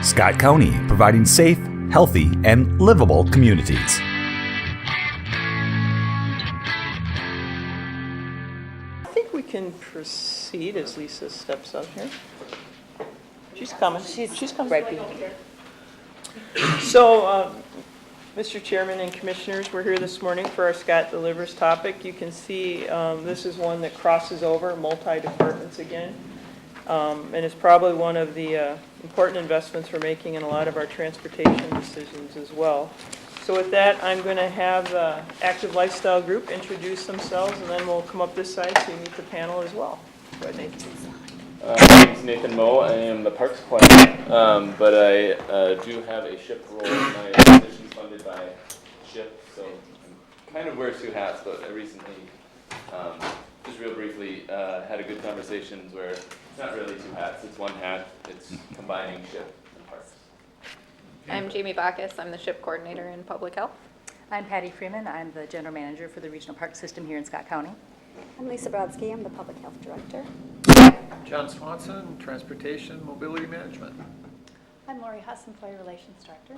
Scott County, providing safe, healthy, and livable communities. I think we can proceed as Lisa steps up here. She's coming. She's coming. Right behind her. So, Mr. Chairman and Commissioners, we're here this morning for our Scott Delivers topic. You can see this is one that crosses over multi-departments again. And it's probably one of the important investments we're making in a lot of our transportation decisions as well. So with that, I'm going to have the Active Lifestyle Group introduce themselves, and then we'll come up this side so you meet the panel as well. Go ahead, Nathan. My name is Nathan Moe. I am the Parks Planner, but I do have a SHIP role. My position is funded by SHIP, so I'm kind of wear two hats, but I recently, just real briefly, had a good conversations where it's not really two hats, it's one hat. It's combining SHIP and Parks. I'm Jamie Bacchus. I'm the SHIP coordinator in public health. I'm Patty Freeman. I'm the general manager for the regional park system here in Scott County. I'm Lisa Brodsky. I'm the public health director. John Swanson, Transportation Mobility Management. I'm Lori Huss, Employee Relations Director.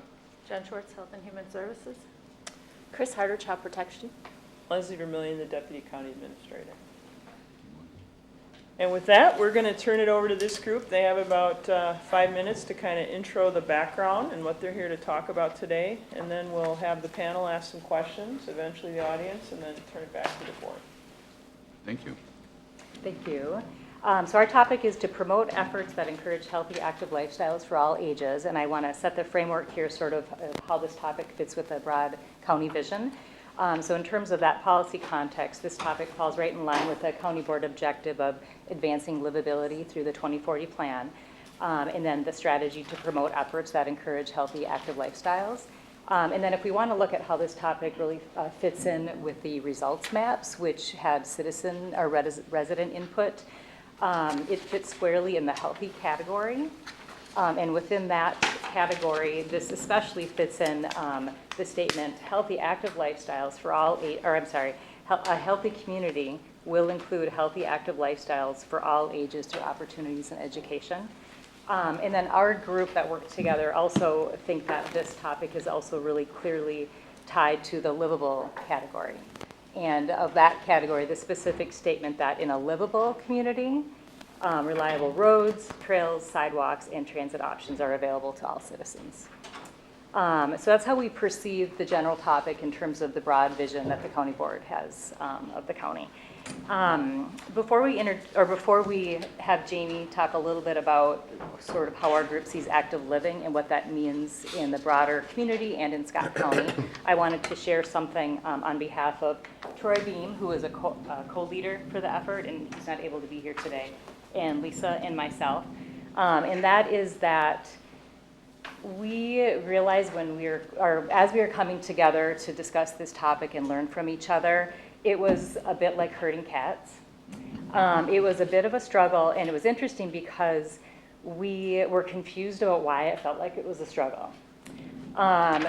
Jen Schwartz, Health and Human Services. Chris Harder, Child Protection. Leslie Vermillion, the Deputy County Administrator. And with that, we're going to turn it over to this group. They have about 5 minutes to kind of intro the background and what they're here to talk about today. And then we'll have the panel ask some questions, eventually the audience, and then turn it back to the board. Thank you. Thank you. So our topic is to promote efforts that encourage healthy, active lifestyles for all ages. And I want to set the framework here sort of how this topic fits with a broad county vision. So in terms of that policy context, this topic falls right in line with the county board objective of advancing livability through the 2040 plan, and then the strategy to promote efforts that encourage healthy, active lifestyles. And then if we want to look at how this topic really fits in with the results maps, which had citizen or resident input, it fits squarely in the healthy category. And within that category, this especially fits in the statement, healthy active lifestyles for all, a healthy community will include healthy active lifestyles for all ages through opportunities and education. And then our group that worked together also think that this topic is also really clearly tied to the livable category. And of that category, the specific statement that in a livable community, reliable roads, trails, sidewalks, and transit options are available to all citizens. So that's how we perceive the general topic in terms of the broad vision that the county board has of the county. Before we have Jamie talk a little bit about sort of how our group sees active living and what that means in the broader community and in Scott County, I wanted to share something on behalf of Troy Beam, who is a co-leader for the effort, and he's not able to be here today, and Lisa and myself. And that is that we realized as we were coming together to discuss this topic and learn from each other, it was a bit like herding cats. It was a bit of a struggle, and it was interesting because we were confused about why it felt like it was a struggle.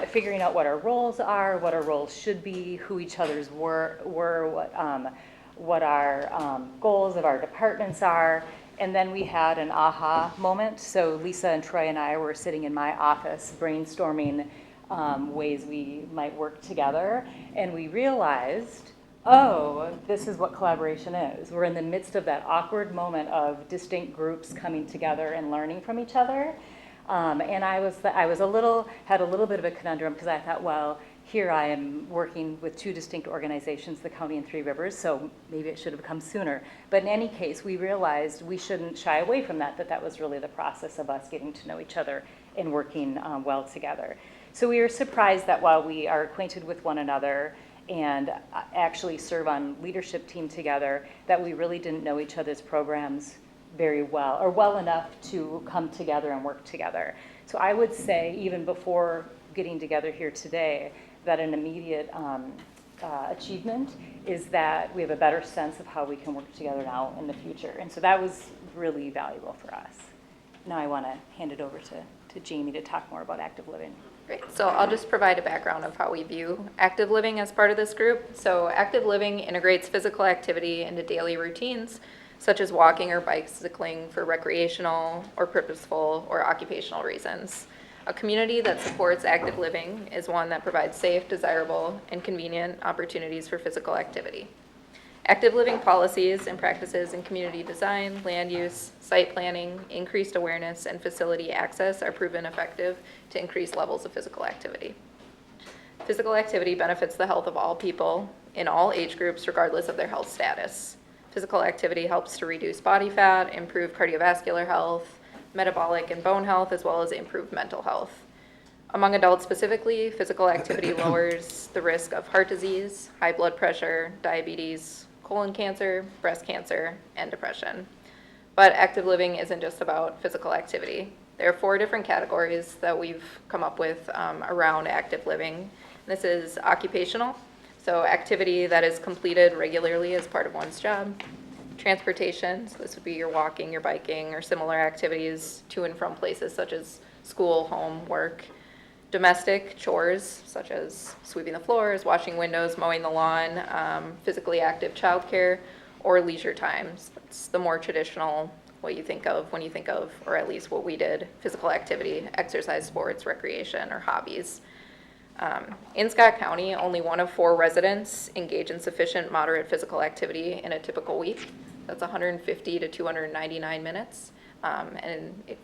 Figuring out what our roles are, what our roles should be, who each other's were what our goals of our departments are. And then we had an aha moment. So Lisa and Troy and I were sitting in my office brainstorming ways we might work together. And we realized, oh, this is what collaboration is. We're in the midst of that awkward moment of distinct groups coming together and learning from each other. And I had a little bit of a conundrum because I thought, well, here I am working with two distinct organizations, the county and Three Rivers, so maybe it should have come sooner. But in any case, we realized we shouldn't shy away from that was really the process of us getting to know each other and working well together. So we were surprised that while we are acquainted with one another and actually serve on leadership team together, that we really didn't know each other's programs very well, or well enough to come together and work together. So I would say, even before getting together here today, that an immediate achievement is that we have a better sense of how we can work together now in the future. And so that was really valuable for us. Now I want to hand it over to Jamie to talk more about active living. Great. So I'll just provide a background of how we view active living as part of this group. So active living integrates physical activity into daily routines such as walking or bicycling for recreational or purposeful or occupational reasons. A community that supports active living is one that provides safe, desirable, and convenient opportunities for physical activity. Active living policies and practices in community design, land use, site planning, increased awareness, and facility access are proven effective to increase levels of physical activity. Physical activity benefits the health of all people in all age groups, regardless of their health status. Physical activity helps to reduce body fat, improve cardiovascular health, metabolic and bone health, as well as improve mental health. Among adults specifically, physical activity lowers the risk of heart disease, high blood pressure, diabetes, colon cancer, breast cancer, and depression. But active living isn't just about physical activity. There are 4 different categories that we've come up with around active living. This is occupational, so activity that is completed regularly as part of one's job. Transportation, so this would be your walking, your biking, or similar activities to and from places such as school, home, work. Domestic chores, such as sweeping the floors, washing windows, mowing the lawn, physically active childcare, or leisure times. That's the more traditional, what you think of when you think of, or at least what we did, physical activity, exercise, sports, recreation, or hobbies. In Scott County, only 1 of 4 residents engage in sufficient moderate physical activity in a typical week. That's 150 to 299 minutes.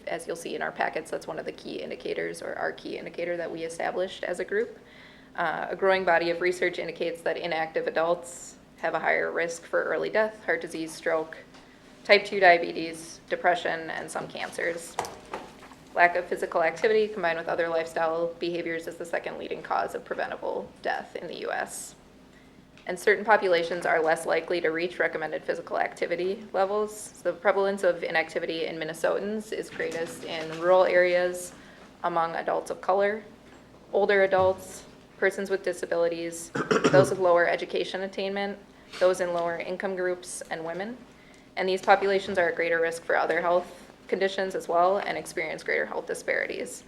As you'll see in our packets, that's one of the key indicators, or our key indicator that we established as a group. A growing body of research indicates that inactive adults have a higher risk for early death, heart disease, stroke, type 2 diabetes, depression, and some cancers. Lack of physical activity combined with other lifestyle behaviors is the second leading cause of preventable death in the U.S. And certain populations are less likely to reach recommended physical activity levels. The prevalence of inactivity in Minnesotans is greatest in rural areas, among adults of color, older adults, persons with disabilities, those with lower education attainment, those in lower income groups, and women. And these populations are at greater risk for other health conditions as well and experience greater health disparities.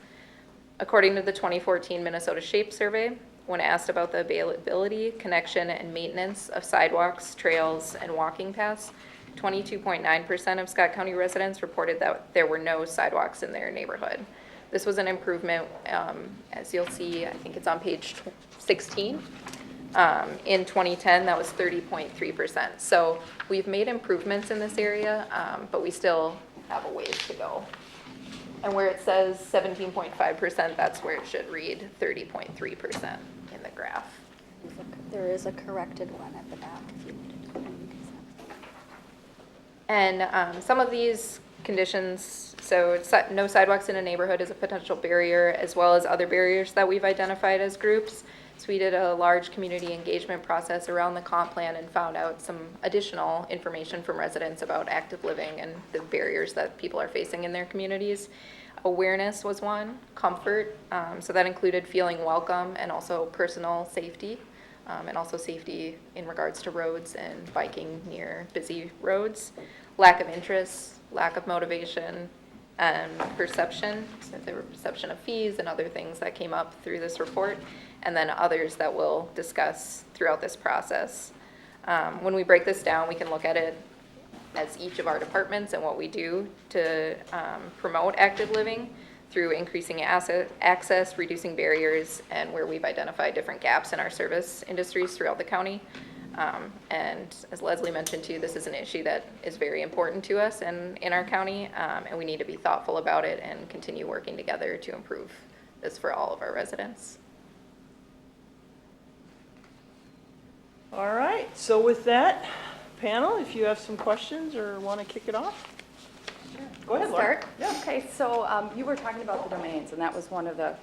According to the 2014 Minnesota SHAPE survey, when asked about the availability, connection, and maintenance of sidewalks, trails, and walking paths, 22.9% of Scott County residents reported that there were no sidewalks in their neighborhood. This was an improvement, as you'll see, I think it's on page 16. In 2010, that was 30.3%. So we've made improvements in this area, but we still have a ways to go. And where it says 17.5%, that's where it should read 30.3% in the graph. There is a corrected one at the back if you needed to. And some of these conditions, so no sidewalks in a neighborhood is a potential barrier, as well as other barriers that we've identified as groups. So we did a large community engagement process around the comp plan and found out some additional information from residents about active living and the barriers that people are facing in their communities. Awareness was one, comfort, so that included feeling welcome and also personal safety, and also safety in regards to roads and biking near busy roads. Lack of interest, lack of motivation, perception, so there were perception of fees and other things that came up through this report, and then others that we'll discuss throughout this process. When we break this down, we can look at it as each of our departments and what we do to promote active living through increasing access, reducing barriers, and where we've identified different gaps in our service industries throughout the county. And as Leslie mentioned too, this is an issue that is very important to us in our county, and we need to be thoughtful about it and continue working together to improve this for all of our residents. All right, so with that, panel, if you have some questions or want to kick it off? Go ahead, Laura. Start? Yeah. Okay, so you were talking about the domains, and that was one of the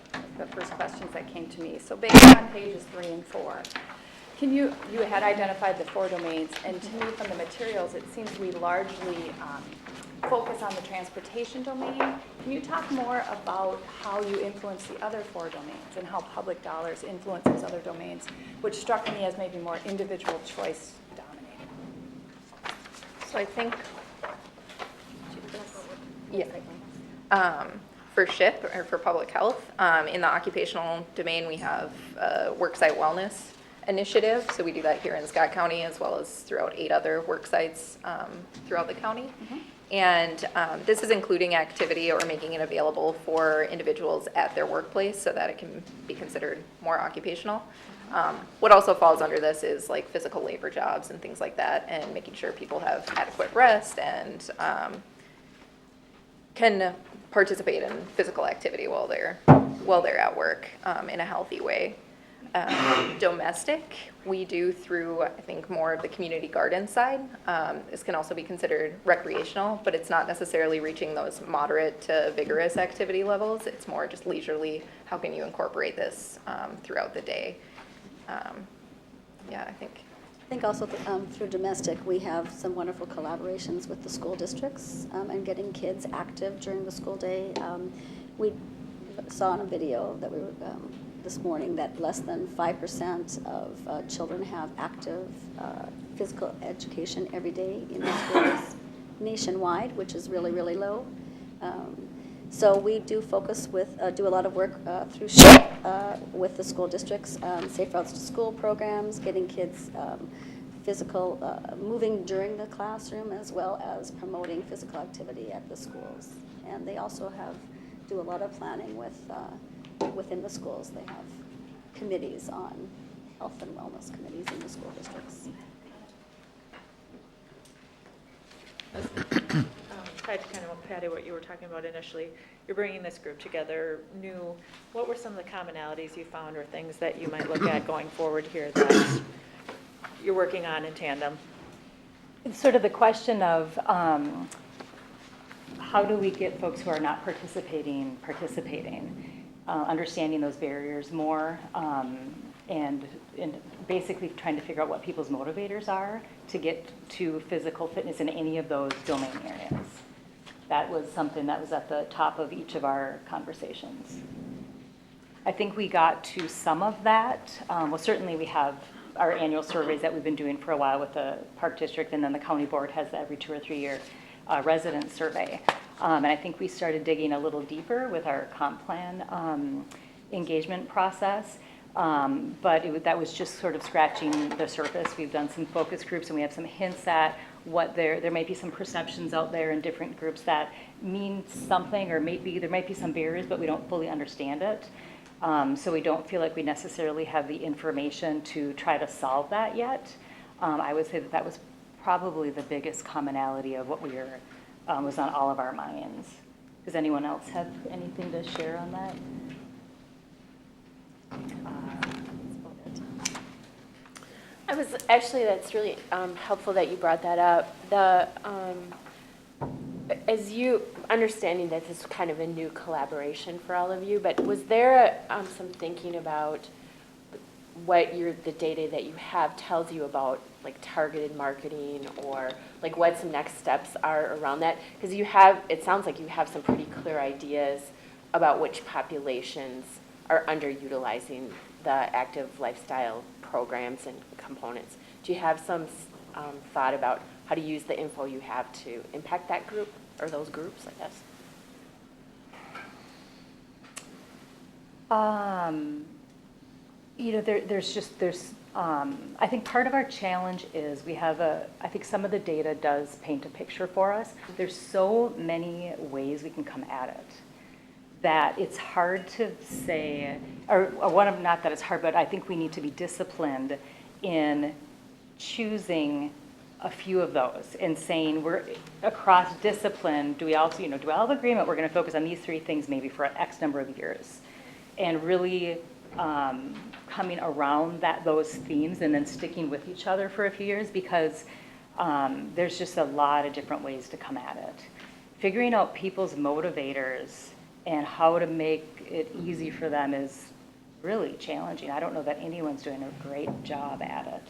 first questions that came to me. So based on pages 3 and 4, you had identified the 4 domains, and to me from the materials, it seems we largely focus on the transportation domain. Can you talk more about how you influence the other 4 domains and how public dollars influence those other domains, which struck me as maybe more individual choice dominated? So I think, for SHIP, or for public health, in the occupational domain, we have worksite wellness. initiative. So we do that here in Scott County as well as throughout 8 other work sites throughout the county. And this is including activity or making it available for individuals at their workplace so that it can be considered more occupational. What also falls under this is like physical labor jobs and things like that, and making sure people have adequate rest and can participate in physical activity while they're at work in a healthy way. Domestic, we do through, I think, more of the community garden side. This can also be considered recreational, but it's not necessarily reaching those moderate to vigorous activity levels. It's more just leisurely, how can you incorporate this throughout the day? Yeah, I think. I think also through domestic, we have some wonderful collaborations with the school districts and getting kids active during the school day. We saw in a video that we were this morning that less than 5% of children have active physical education every day in the schools nationwide, which is really, really low. So we do focus with, do a lot of work through SHIP with the school districts, Safe Routes to School programs, getting kids physical, moving during the classroom, as well as promoting physical activity at the schools. And they also do a lot of planning within the schools. They have committees on health and wellness committees in the school districts. Tied to kind of, Patty, what you were talking about initially, you're bringing this group together new. What were some of the commonalities you found or things that you might look at going forward here that you're working on in tandem? It's sort of the question of how do we get folks who are not participating, understanding those barriers more, and basically trying to figure out what people's motivators are to get to physical fitness in any of those domain areas. That was something that was at the top of each of our conversations. I think we got to some of that. Well, certainly we have our annual surveys that we've been doing for a while with the Park District, and then the County Board has the every 2 or 3 year resident survey. And I think we started digging a little deeper with our comp plan engagement process. But that was just sort of scratching the surface. We've done some focus groups, and we have some hints at what there might be some perceptions out there in different groups that mean something, or there might be some barriers, but we don't fully understand it. So we don't feel like we necessarily have the information to try to solve that yet. I would say that was probably the biggest commonality of what was on all of our minds. Does anyone else have anything to share on that? I was actually, that's really helpful that you brought that up. As you understanding that this is kind of a new collaboration for all of you, but was there some thinking about what the data that you have tells you about like targeted marketing, or like what some next steps are around that? Because it sounds like you have some pretty clear ideas about which populations are underutilizing the active lifestyle programs and components. Do you have some thought about how to use the info you have to impact that group, or those groups, I guess? I think part of our challenge is I think some of the data does paint a picture for us. There's so many ways we can come at it that it's hard to say, not that it's hard, but I think we need to be disciplined in choosing a few of those and saying we're across discipline, do we all have agreement we're going to focus on these 3 things maybe for X number of years, and really coming around those themes and then sticking with each other for a few years, because there's just a lot of different ways to come at it. Figuring out people's motivators and how to make it easy for them is really challenging. I don't know that anyone's doing a great job at it.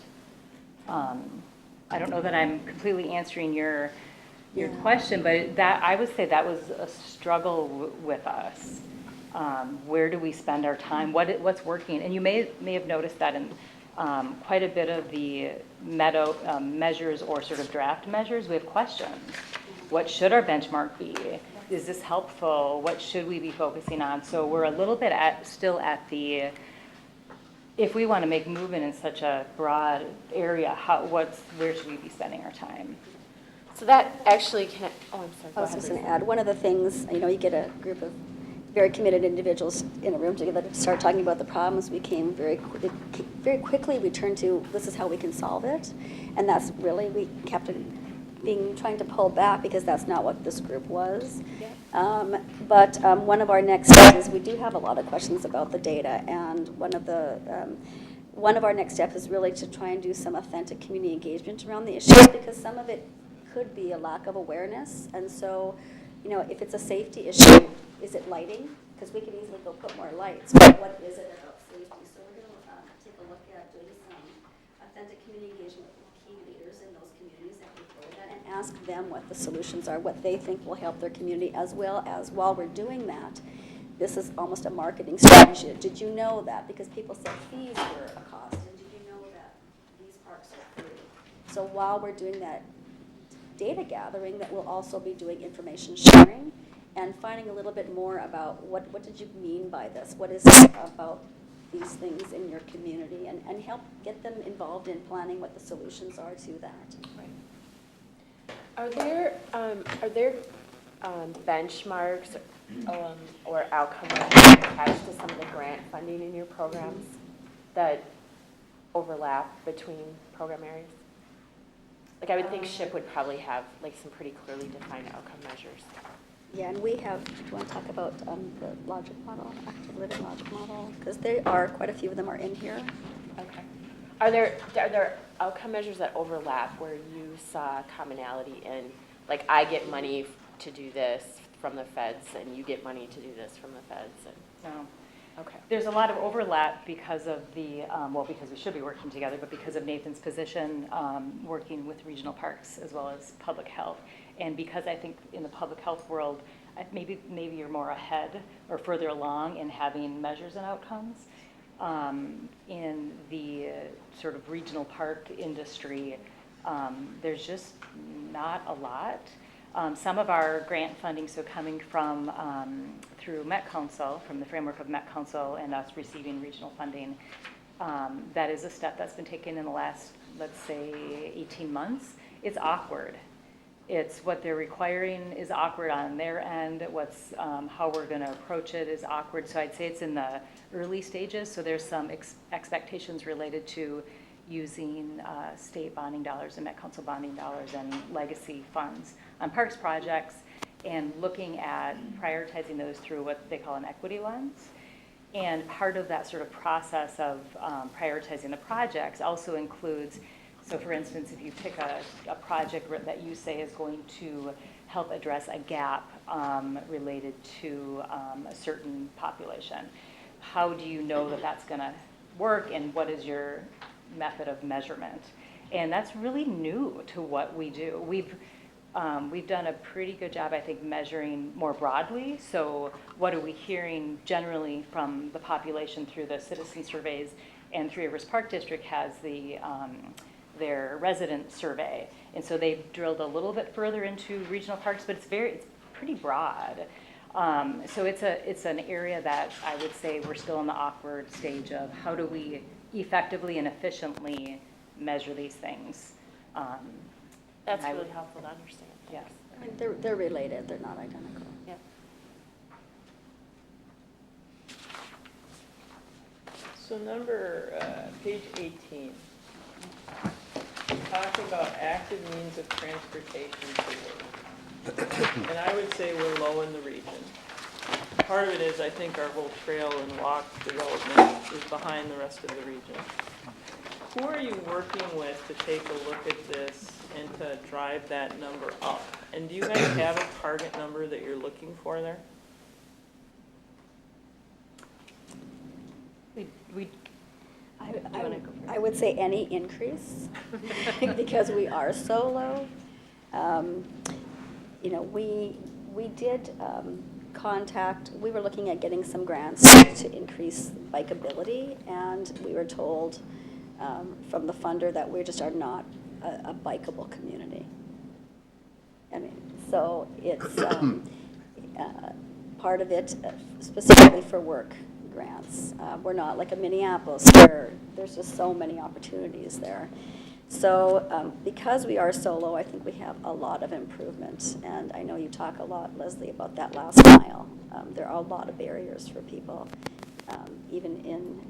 I don't know that I'm completely answering your question, but I would say that was a struggle with us. Where do we spend our time? What's working? And you may have noticed that in quite a bit of the measures or sort of draft measures, we have questions. What should our benchmark be? Is this helpful? What should we be focusing on? So we're a little bit still at the if we want to make movement in such a broad area, where should we be spending our time? So that actually can, oh, I'm sorry. I go was ahead, just going Lisa. to add, one of the things, you know, you get a group of very committed individuals in a room together to start talking about the problems, we came very quickly, we turned to, this is how we can solve it. And that's really, we kept trying to pull back because that's not what this group was. But one of our next steps is we do have a lot of questions about the data, and one of our next steps is really to try and do some authentic community engagement around the issues, because some of it could be a lack of awareness. And so, you know, if it's a safety issue, is it lighting? Because we could easily go put more lights, but what is it about safety? So we're going to take a look at doing some authentic community engagement with key leaders in those communities that we go at, and ask them what the solutions are, what they think will help their community, as well as, while we're doing that, this is almost a marketing strategy. Did you know that? Because people said fees were a cost, and did you know that these parks are free? So while we're doing that data gathering, that we'll also be doing information sharing and finding a little bit more about what did you mean by this? What is it about these things in your community, and help get them involved in planning what the solutions are to that. Are there benchmarks or outcome measures attached to some of the grant funding in your programs that overlap between program areas? Like, I would think SHIP would probably have like some pretty clearly defined outcome measures. Yeah, and we have, do you want to talk about the logic model, active living logic model? Because there are, quite a few of them are in here. Okay. Are there outcome measures that overlap where you saw commonality in, like, I get money to do this from the feds and you get money to do this from the feds? And No. okay. There's a lot of overlap because of the, because we should be working together, but because of Nathan's position, working with regional parks as well as public health. And because I think in the public health world, maybe you're more ahead or further along in having measures and outcomes. In the sort of regional park industry, there's just not a lot. Some of our grant funding, so coming from through Met Council, from the framework of Met Council and us receiving regional funding, that is a step that's been taken in the last, let's say, 18 months. It's awkward. It's what they're requiring is awkward on their end. What's how we're going to approach it is awkward. So I'd say it's in the early stages. So there's some expectations related to using state bonding dollars and Met Council bonding dollars and legacy funds on parks projects, and looking at prioritizing those through what they call an equity lens. And part of that sort of process of prioritizing the projects also includes, so for instance, if you pick a project that you say is going to help address a gap related to a certain population, how do you know that that's going to work, and what is your method of measurement? And that's really new to what we do. We've done a pretty good job, I think, measuring more broadly. So what are we hearing generally from the population through the citizen surveys, and Three Rivers Park District has their resident survey. And so they've drilled a little bit further into regional parks, but it's pretty broad. So it's an area that I would say we're still in the awkward stage of how do we effectively and efficiently measure these things. That's really helpful to understand. Yes. I mean, they're related, they're not identical. Yeah. So page 18, talk about active means of transportation to work. And I would say we're low in the region. Part of it is, I think, our whole trail and walk development is behind the rest of the region. Who are you working with to take a look at this and to drive that number up? And do you guys have a target number that you're looking for there? I would say any increase, because we are so low. You know, we did we were looking at getting some grants to increase bikeability, and we were told from the funder that we just are not a bikeable community. I mean, so it's part of it specifically for work grants. We're not like a Minneapolis where there's just so many opportunities there. So because we are so low, I think we have a lot of improvement. And I know you talk a lot, Leslie, about that last mile. There are a lot of barriers for people, even in,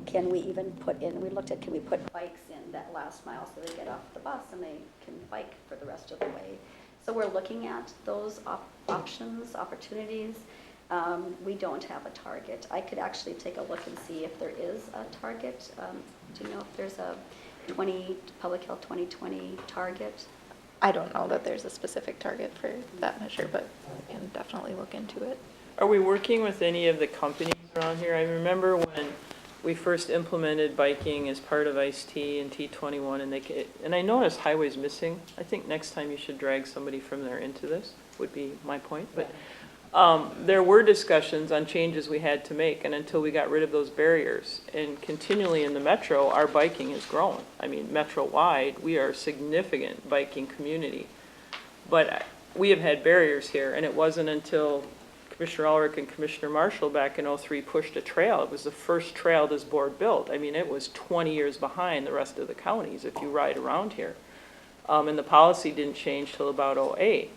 can we even put in, we looked at, can we put bikes in that last mile so they get off the bus and they can bike for the rest of the way. So we're looking at those options, opportunities. We don't have a target. I could actually take a look and see if there is a target. Do you know if there's a Public Health 2020 target? I don't know that there's a specific target for that measure, but I can definitely look into it. Are we working with any of the companies around here? I remember when we first implemented biking as part of ICE-T and T21, and I noticed highways missing. I think next time you should drag somebody from there into this, would be my point. But there were discussions on changes we had to make, and until we got rid of those barriers, and continually in the metro, our biking has grown. I mean, metro-wide, we are a significant biking community. But we have had barriers here, and it wasn't until Commissioner Ulrich and Commissioner Marshall back in '03 pushed a trail. It was the first trail this board built. I mean, it was 20 years behind the rest of the counties if you ride around here. And the policy didn't change till about '08.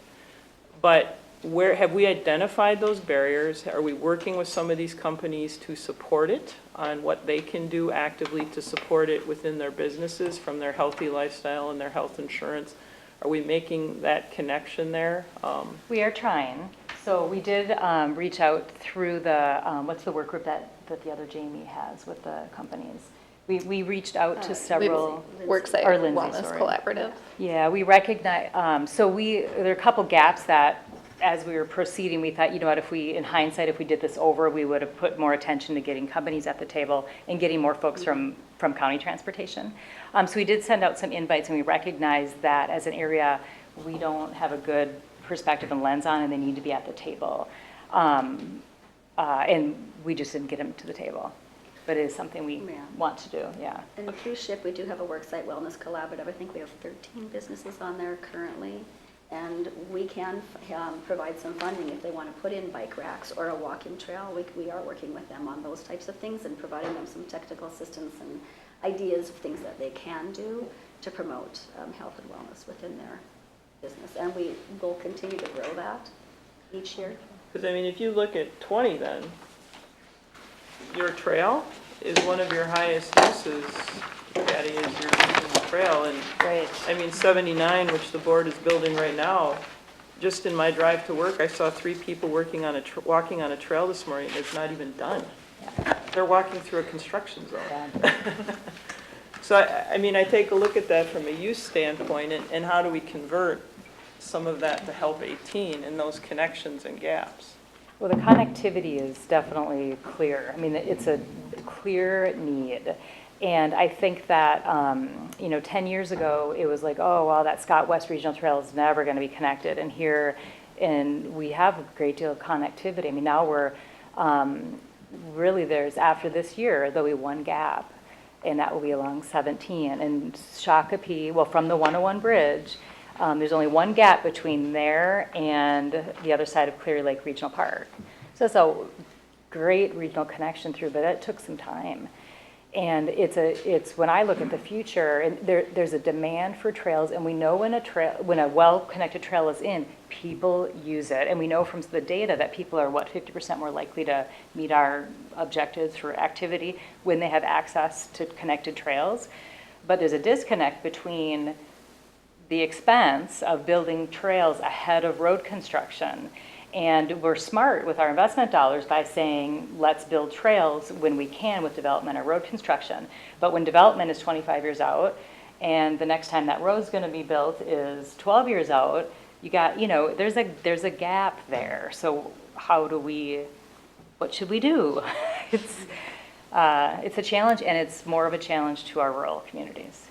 But where have we identified those barriers? Are we working with some of these companies to support it on what they can do actively to support it within their businesses from their healthy lifestyle and their health insurance? Are we making that connection there? We are trying. So we did reach out through the, what's the work group that the other Jamie has with the companies? We reached out to several. Worksite or Lindsay, Wellness sorry. Collaborative. Yeah, we recognize, there are a couple gaps that as we were proceeding, we thought, you know what, if we, in hindsight, if we did this over, we would have put more attention to getting companies at the table and getting more folks from county transportation. So we did send out some invites, and we recognized that as an area we don't have a good perspective and lens on, and they need to be at the table. And we just didn't get them to the table. But it is something we want to do, yeah. And through SHIP, we do have a Worksite Wellness Collaborative. I think we have 13 businesses on there currently. And we can provide some funding if they want to put in bike racks or a walking trail. We are working with them on those types of things and providing them some technical assistance and ideas of things that they can do to promote health and wellness within their business. And we will continue to grow that each year. Because, I mean, if you look at 20 then, your trail is one of your highest uses, Patty, is your using the trail. And Right. I mean, 79, which the board is building right now, just in my drive to work, I saw 3 people walking on a trail this morning. It's not even done. They're walking through a construction zone. Yeah. So, I mean, I take a look at that from a use standpoint, and how do we convert some of that to Help 18 and those connections and gaps? Well, the connectivity is definitely clear. I mean, it's a clear need. And I think that, 10 years ago, it was like, oh, well, that Scott West Regional Trail is never going to be connected. And we have a great deal of connectivity. I mean, now we're, there's, after this year, there'll be one gap, and that will be along 17. And Shakopee, well, from the 101 bridge, there's only one gap between there and the other side of Clear Lake Regional Park. So it's a great regional connection through, but it took some time. And it's when I look at the future, and there's a demand for trails, and we know when a well-connected trail is in, people use it. And we know from the data that people are, 50% more likely to meet our objectives for activity when they have access to connected trails. But there's a disconnect between the expense of building trails ahead of road construction. And we're smart with our investment dollars by saying, let's build trails when we can with development or road construction. But when development is 25 years out, and the next time that road's gonna be built is 12 years out, you got, there's a gap there. So what should we do? It's a challenge, and it's more of a challenge to our rural communities.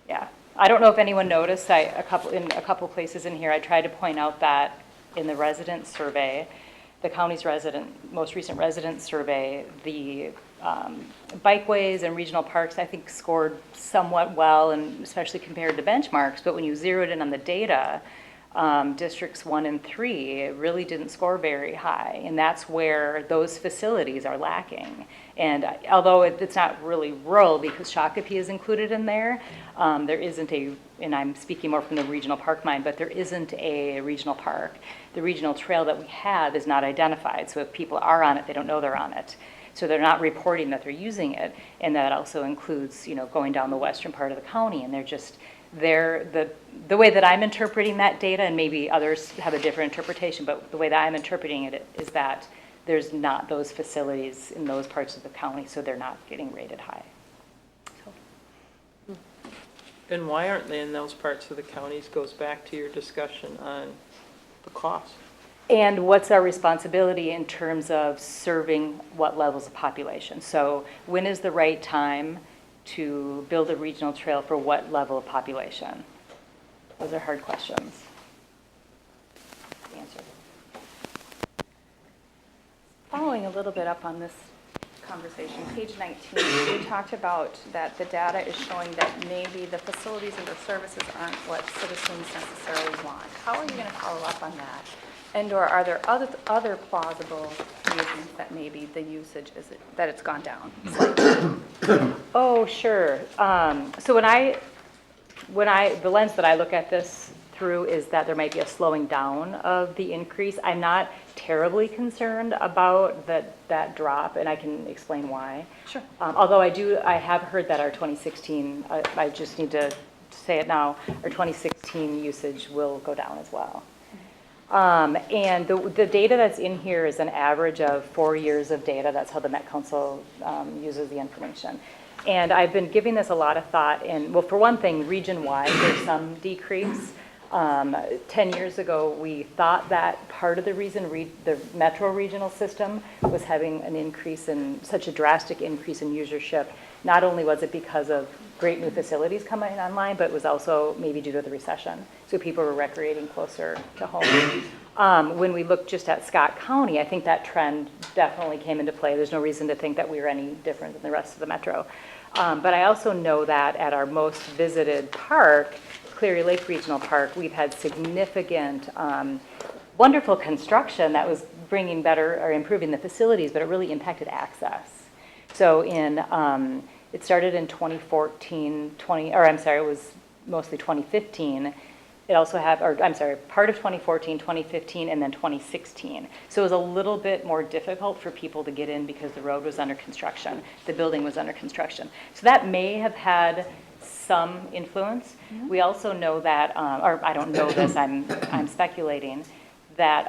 Yeah. I don't know if anyone noticed, in a couple places in here, I tried to point out that in the resident survey, the county's most recent resident survey, the bikeways and regional parks, I think, scored somewhat well, and especially compared to benchmarks. But when you zeroed in on the data, Districts 1 and 3 really didn't score very high, and that's where those facilities are lacking. And although it's not really rural because Shakopee is included in there, there isn't and I'm speaking more from the regional park mind, but there isn't a regional park. The regional trail that we have is not identified, so if people are on it, they don't know they're on it. So they're not reporting that they're using it, and that also includes, going down the western part of the county, and the way that I'm interpreting that data, and maybe others have a different interpretation, but the way that I'm interpreting it is that there's not those facilities in those parts of the county, so they're not getting rated high. So. And why aren't they in those parts of the counties goes back to your discussion on the cost. And what's our responsibility in terms of serving what levels of population? So when is the right time to build a regional trail for what level of population? Those are hard questions to answer. Following a little bit up on this conversation, page 19, we talked about that the data is showing that maybe the facilities and the services aren't what citizens necessarily want. How are you going to follow up on that? And/or are there other plausible reasons that maybe the usage that it's gone down? Oh, sure. So the lens that I look at this through is that there might be a slowing down of the increase. I'm not terribly concerned about that drop, and I can explain why. Sure. Although I have heard that our 2016, I just need to say it now, our 2016 usage will go down as well. And the data that's in here is an average of 4 years of data. That's how the Met Council uses the information. And I've been giving this a lot of thought. And well, for one thing, region-wide, there's some decrease. 10 years ago, we thought that part of the reason the metro regional system was having an increase in such a drastic increase in usership. Not only was it because of great new facilities coming online, but it was also maybe due to the recession. So people were recreating closer to home. When we look just at Scott County, I think that trend definitely came into play. There's no reason to think that we were any different than the rest of the metro. But I also know that at our most visited park, Cleary Lake Regional Park, we've had significant, wonderful construction that was bringing better or improving the facilities, but it really impacted access. So it started in 2014, it was mostly 2015. It also part of 2014, 2015, and then 2016. So it was a little bit more difficult for people to get in because the road was under construction, the building was under construction. So that may have had some influence. Mm-hmm. We also know that, or I don't know this, I'm speculating, that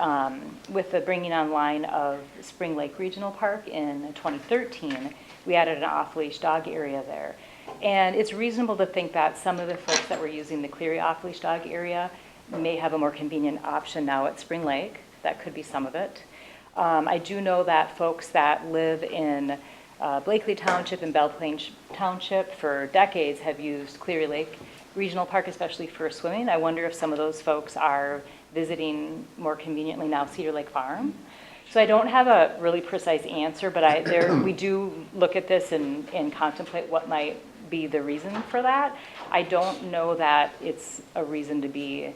with the bringing online of Spring Lake Regional Park in 2013, we added an off-leash dog area there. And it's reasonable to think that some of the folks that were using the Cleary off-leash dog area may have a more convenient option now at Spring Lake. That could be some of it. I do know that folks that live in Blakely Township and Belle Plaine Township for decades have used Cleary Lake Regional Park, especially for swimming. I wonder if some of those folks are visiting more conveniently now Cedar Lake Farm. So I don't have a really precise answer, but we do look at this and contemplate what might be the reason for that. I don't know that it's a reason to be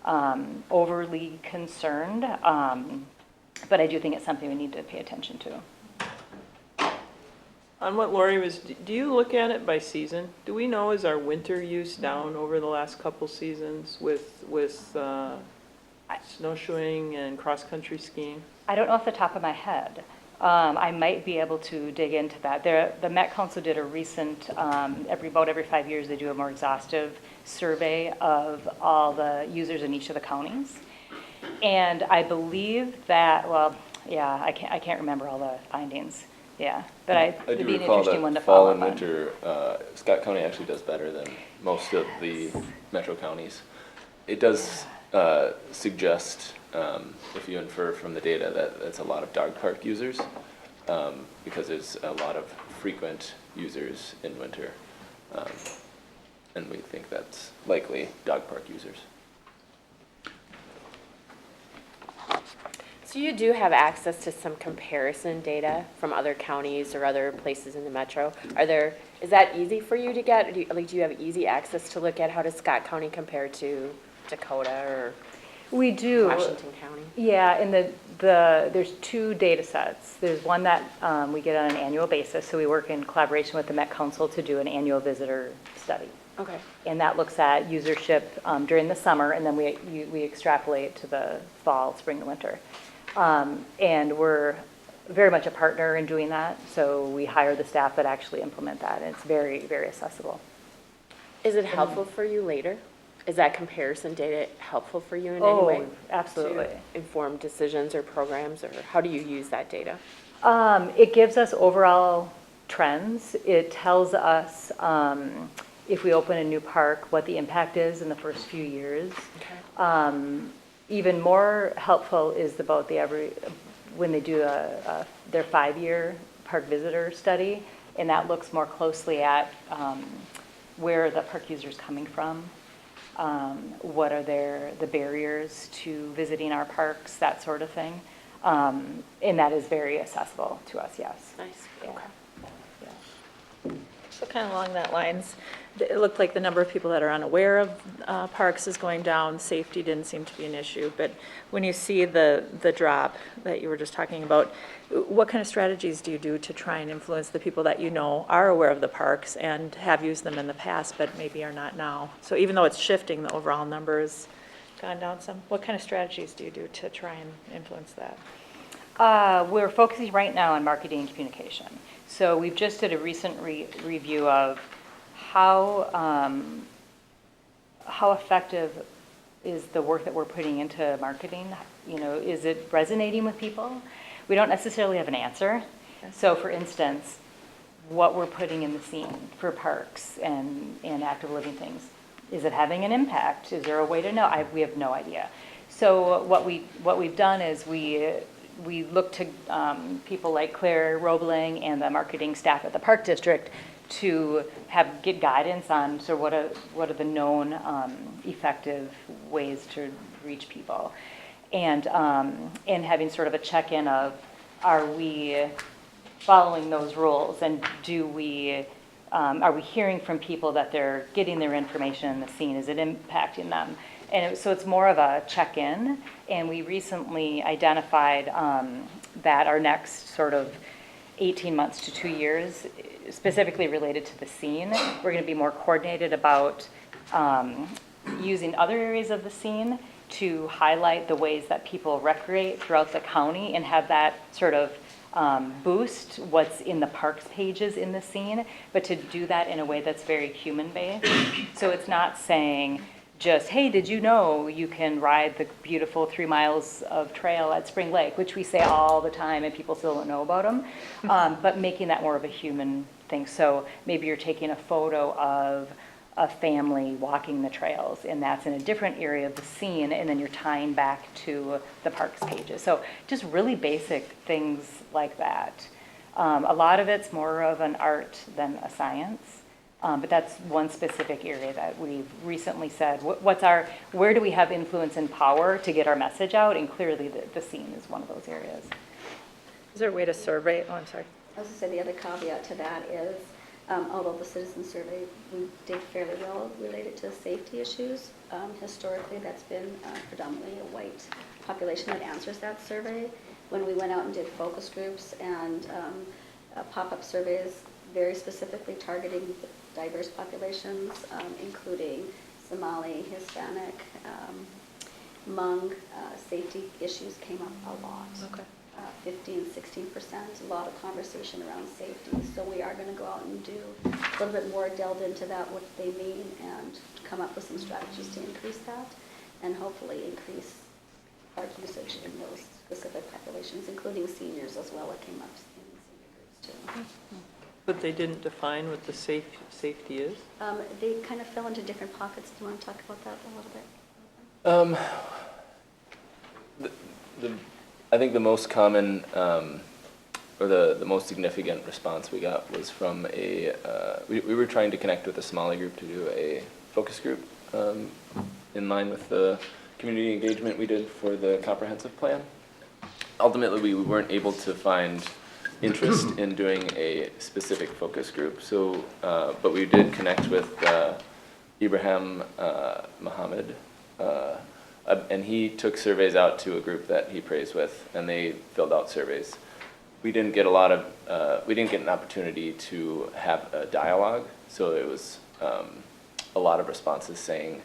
overly concerned, but I do think it's something we need to pay attention to. On what Lori was, do you look at it by season? Do we know, is our winter use down over the last couple seasons with snowshoeing and cross-country skiing? I don't know off the top of my head. I might be able to dig into that. The Met Council did a recent, about every 5 years, they do a more exhaustive survey of all the users in each of the counties. And I believe that, I can't remember all the findings. Yeah, but it'd be an interesting one to follow up on. Fall and winter, Scott County actually does better than most of the metro counties. It does suggest, if you infer from the data, that it's a lot of dog park users, because there's a lot of frequent users in winter, and we think that's likely dog park users. So you do have access to some comparison data from other counties or other places in the metro. Is that easy for you to get? Do you have easy access to look at how does Scott County compare to Dakota or We do. Washington County? Yeah, and there's 2 data sets. There's one that we get on an annual basis, so we work in collaboration with the Met Council to do an annual visitor study. Okay. And that looks at usership during the summer, and then we extrapolate to the fall, spring, and winter. And we're very much a partner in doing that, so we hire the staff that actually implement that, and it's very, very accessible. Is it helpful for you later? Is that comparison data helpful for you in any way? Oh, absolutely. To inform decisions or programs, or how do you use that data? It gives us overall trends. It tells us if we open a new park, what the impact is in the first few years. Okay. Even more helpful is about when they do their 5-year park visitor study, and that looks more closely at where the park user's coming from, what are the barriers to visiting our parks, that sort of thing. And that is very accessible to us, yes. Nice. Yeah. Okay. Yeah. So kind of along that lines, it looked like the number of people that are unaware of parks is going down. Safety didn't seem to be an issue, but when you see the drop that you were just talking about, what kind of strategies do you do to try and influence the people that you know are aware of the parks and have used them in the past, but maybe are not now? So even though it's shifting, the overall number has gone down some. What kind of strategies do you do to try and influence that? We're focusing right now on marketing and communication. So we've just did a recent review of how effective is the work that we're putting into marketing. You know, is it resonating with people? We don't necessarily have an answer. So for instance, what we're putting in the scene for parks and active living things, is it having an impact? Is there a way to know? We have no idea. So what we've done is we look to people like Claire Roebling and the marketing staff at the Park District to get guidance on what are the known effective ways to reach people, and having sort of a check-in of, are we following those rules, and are we hearing from people that they're getting their information in the scene? Is it impacting them? And so it's more of a check-in, and we recently identified that our next sort of 18 months to 2 years, specifically related to the scene, we're going to be more coordinated about using other areas of the scene to highlight the ways that people recreate throughout the county and have that sort of boost what's in the parks pages in the scene, but to do that in a way that's very human-based. So it's not saying just, hey, did you know you can ride the beautiful 3 miles of trail at Spring Lake, which we say all the time and people still don't know about them, but making that more of a human thing. So maybe you're taking a photo of a family walking the trails, and that's in a different area of the scene, and then you're tying back to the parks pages. So just really basic things like that. A lot of it's more of an art than a science. But that's one specific area that we've recently said, where do we have influence and power to get our message out? And clearly the scene is one of those areas. Is there a way to survey? Oh, I'm sorry. I was going to say the other caveat to that is, although the citizen survey, we did fairly well related to safety issues. Historically, that's been predominantly a white population that answers that survey. When we went out and did focus groups and pop-up surveys, very specifically targeting diverse populations, including Somali, Hispanic, Hmong, safety issues came up a lot. Okay. 15, 16%, a lot of conversation around safety. So we are going to go out and do a little bit more, delve into that, what they mean, and come up with some strategies to increase that, and hopefully increase park usage in those specific populations, including seniors as well. It came up in senior groups too. But they didn't define what the safety is? They kind of fell into different pockets. Do you want to talk about that a little bit? I think the most common, or the most significant response we got was from we were trying to connect with a Somali group to do a focus group in line with the community engagement we did for the comprehensive plan. Ultimately, we weren't able to find interest in doing a specific focus group. So, but we did connect with Ibrahim Muhammad, and he took surveys out to a group that he prays with, and they filled out surveys. We didn't get we didn't get an opportunity to have a dialogue, so it was a lot of responses saying,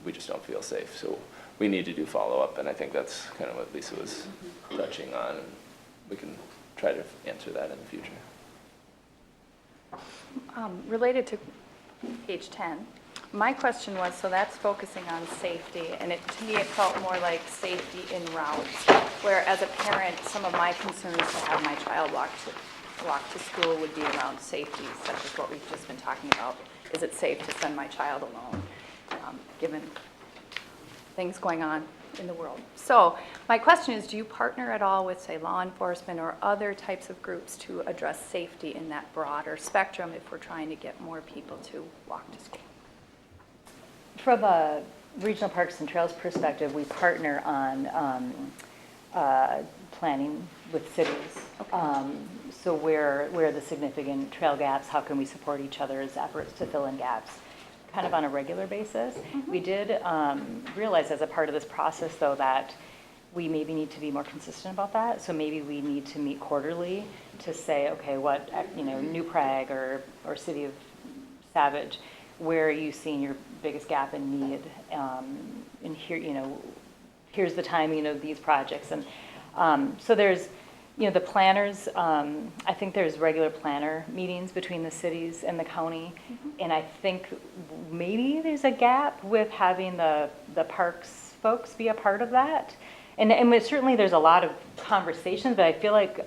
we just don't feel safe. So we need to do follow-up, and I think that's kind of what Lisa was touching on, and we can try to answer that in the future. Related to page 10, my question was, so that's focusing on safety, and to me, it felt more like safety in routes, where as a parent, some of my concerns to have my child walk to school would be around safety, such as what we've just been talking about. Is it safe to send my child alone, given things going on in the world? So my question is, do you partner at all with, say, law enforcement or other types of groups to address safety in that broader spectrum if we're trying to get more people to walk to school? From a regional parks and trails perspective, we partner on planning with cities. So where are the significant trail gaps? How can we support each other's efforts to fill in gaps? Kind of on a regular basis. We did realize as a part of this process, though, that we maybe need to be more consistent about that. So maybe we need to meet quarterly to say, okay, what, New Prague or City of Savage, where are you seeing your biggest gap in need? And here, here's the timing of these projects. And so there's, the planners, I think there's regular planner meetings between the cities and the county. And I think maybe there's a gap with having the parks folks be a part of that. And certainly there's a lot of conversations, but I feel like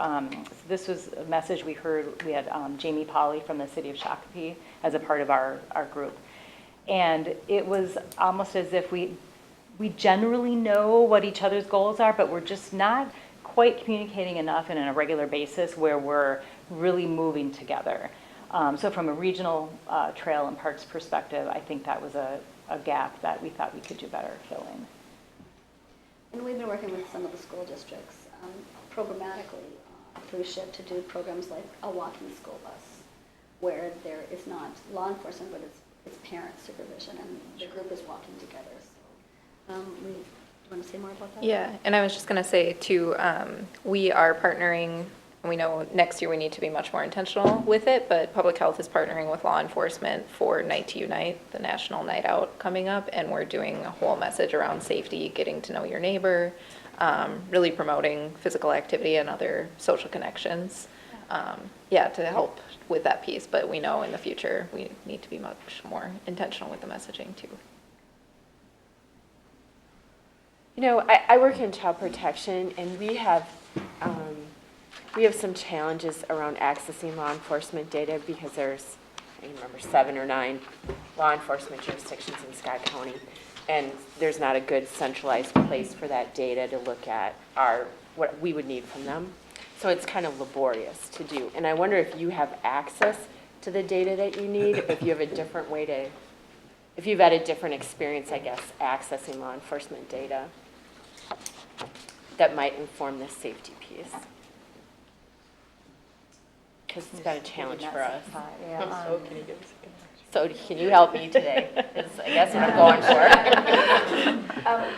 this was a message we heard. We had Jamie Pauley from the city of Shakopee as a part of our group. And it was almost as if we generally know what each other's goals are, but we're just not quite communicating enough and on a regular basis where we're really moving together. So from a regional trail and parks perspective, I think that was a gap that we thought we could do better filling. And we've been working with some of the school districts programmatically through SHIP to do programs like a walking school bus, where there is not law enforcement, but it's parent supervision, and the group is walking together. So do you want to say more about that? Yeah, and I was just going to say too, we are partnering, and we know next year we need to be much more intentional with it, but Public Health is partnering with law enforcement for Night to Unite, the national night out coming up, and we're doing a whole message around safety, getting to know your neighbor, really promoting physical activity and other social connections, to help with that piece. But we know in the future we need to be much more intentional with the messaging too. I work in child protection, and we have some challenges around accessing law enforcement data because there's, I remember, 7 or 9 law enforcement jurisdictions in Scott County, and there's not a good centralized place for that data to look at what we would need from them. So it's kind of laborious to do. And I wonder if you have access to the data that you need, if you have a different way to, if you've had a different experience, I guess, accessing law enforcement data that might inform this safety piece. Because it's been a challenge for us. So can you give us a So can you help me today? Is I guess what I'm going for.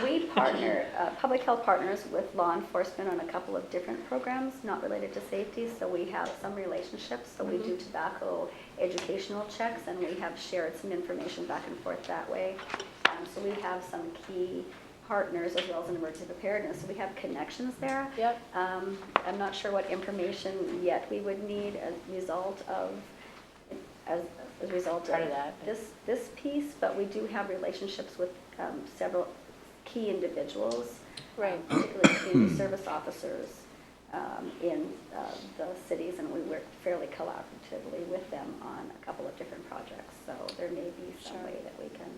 We partner, Public Health partners with law enforcement on a couple of different programs, not related to safety, so we have some relationships. So we do tobacco educational checks, and we have shared some information back and forth that way. So we have some key partners as well as an emergency preparedness, so we have connections there. Yep. I'm not sure what information yet we would need as a result of Part of that. this piece, but we do have relationships with several key individuals, Right. particularly community service officers in the cities, and we work fairly collaboratively with them on a couple of different projects. So there may be some way that we can.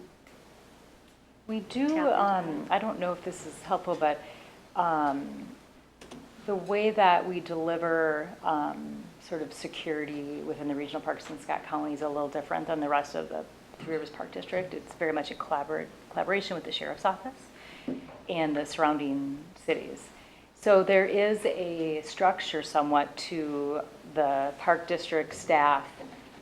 We do, I don't know if this is helpful, but the way that we deliver sort of security within the regional parks in Scott County is a little different than the rest of the Three Rivers Park District. It's very much a collaboration with the Sheriff's Office and the surrounding cities. So there is a structure somewhat to the Park District staff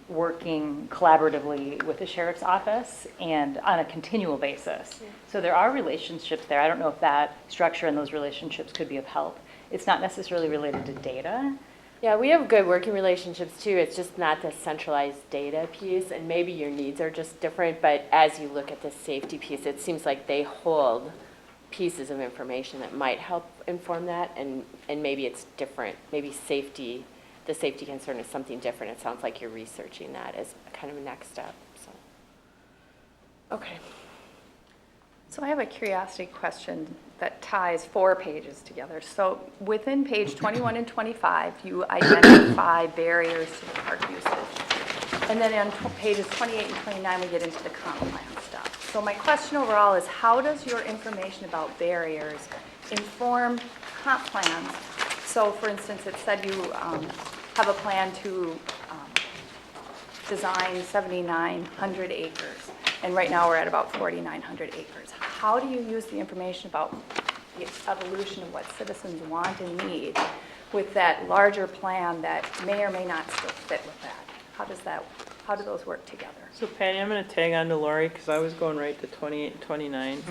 working collaboratively with the sheriff's office and on a continual basis. So there are relationships there. I don't know if that structure and those relationships could be of help. It's not necessarily related to data. Yeah, we have good working relationships too. It's just not the centralized data piece, and maybe your needs are just different, but as you look at the safety piece, it seems like they hold pieces of information that might help inform that, and maybe it's different. Maybe safety, the safety concern is something different. It sounds like you're researching that as kind of a next step, so. Okay. So I have a curiosity question that ties 4 pages together. So within page 21 and 25, you identify barriers to the park usage. And then on pages 28 and 29, we get into the comp plan stuff. So my question overall is, how does your information about barriers inform comp plans? So for instance, it said you have a plan to design 7,900 acres. And right now we're at about 4,900 acres. How do you use the information about the evolution of what citizens want and need with that larger plan that may or may not still fit with that? How do those work together? So Patty, I'm going to tag on to Lori because I was going right to 28 and 29.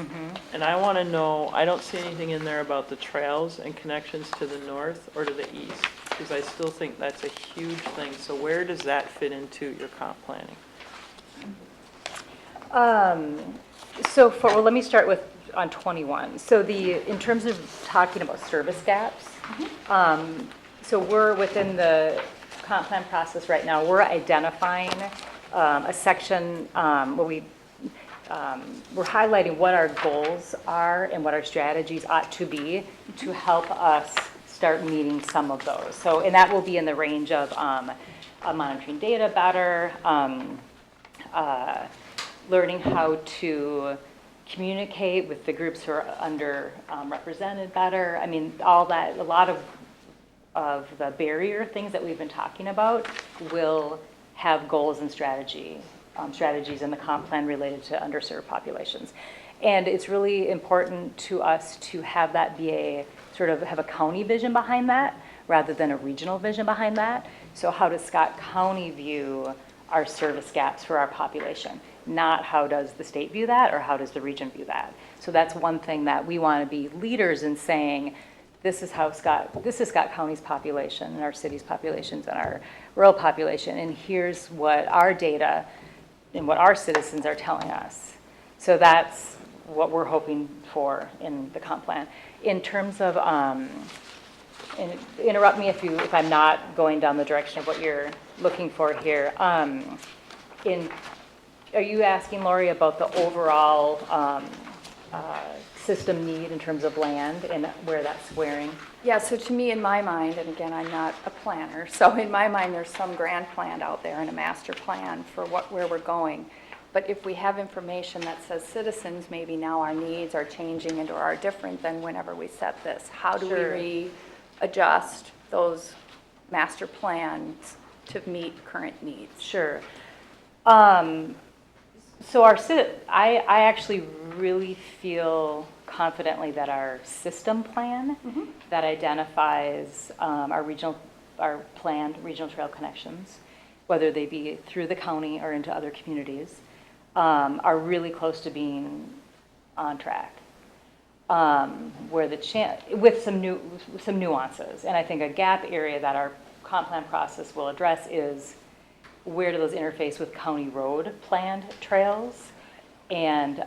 And I want to know, I don't see anything in there about the trails and connections to the north or to the east, because I still think that's a huge thing. So where does that fit into your comp planning? Well, let me start with on 21. So in terms of talking about service gaps, so we're within the comp plan process right now. We're identifying a section where we're highlighting what our goals are and what our strategies ought to be to help us start meeting some of those. So, and that will be in the range of monitoring data better, learning how to communicate with the groups who are underrepresented better. I mean, all that, a lot of the barrier things that we've been talking about will have goals and strategies in the comp plan related to underserved populations. And it's really important to us to have that be have a county vision behind that rather than a regional vision behind that. So how does Scott County view our service gaps for our population? Not how does the state view that or how does the region view that. So that's one thing that we want to be leaders in saying, this is Scott County's population and our city's populations and our rural population, and here's what our data and what our citizens are telling us. So that's what we're hoping for in the comp plan. In terms of, and interrupt me if I'm not going down the direction of what you're looking for here. Are you asking, Lori, about the overall system need in terms of land and where that's squaring? Yeah, so to me, in my mind, and again, I'm not a planner, so in my mind, there's some grand plan out there and a master plan for where we're going. But if we have information that says citizens, maybe now our needs are changing and or are different than whenever we set this, how do we readjust those master plans to meet current needs? Sure. So I actually really feel confidently that our system plan that identifies our planned regional trail connections, whether they be through the county or into other communities, are really close to being on track. With some nuances, and I think a gap area that our comp plan process will address is where do those interface with county road planned trails, and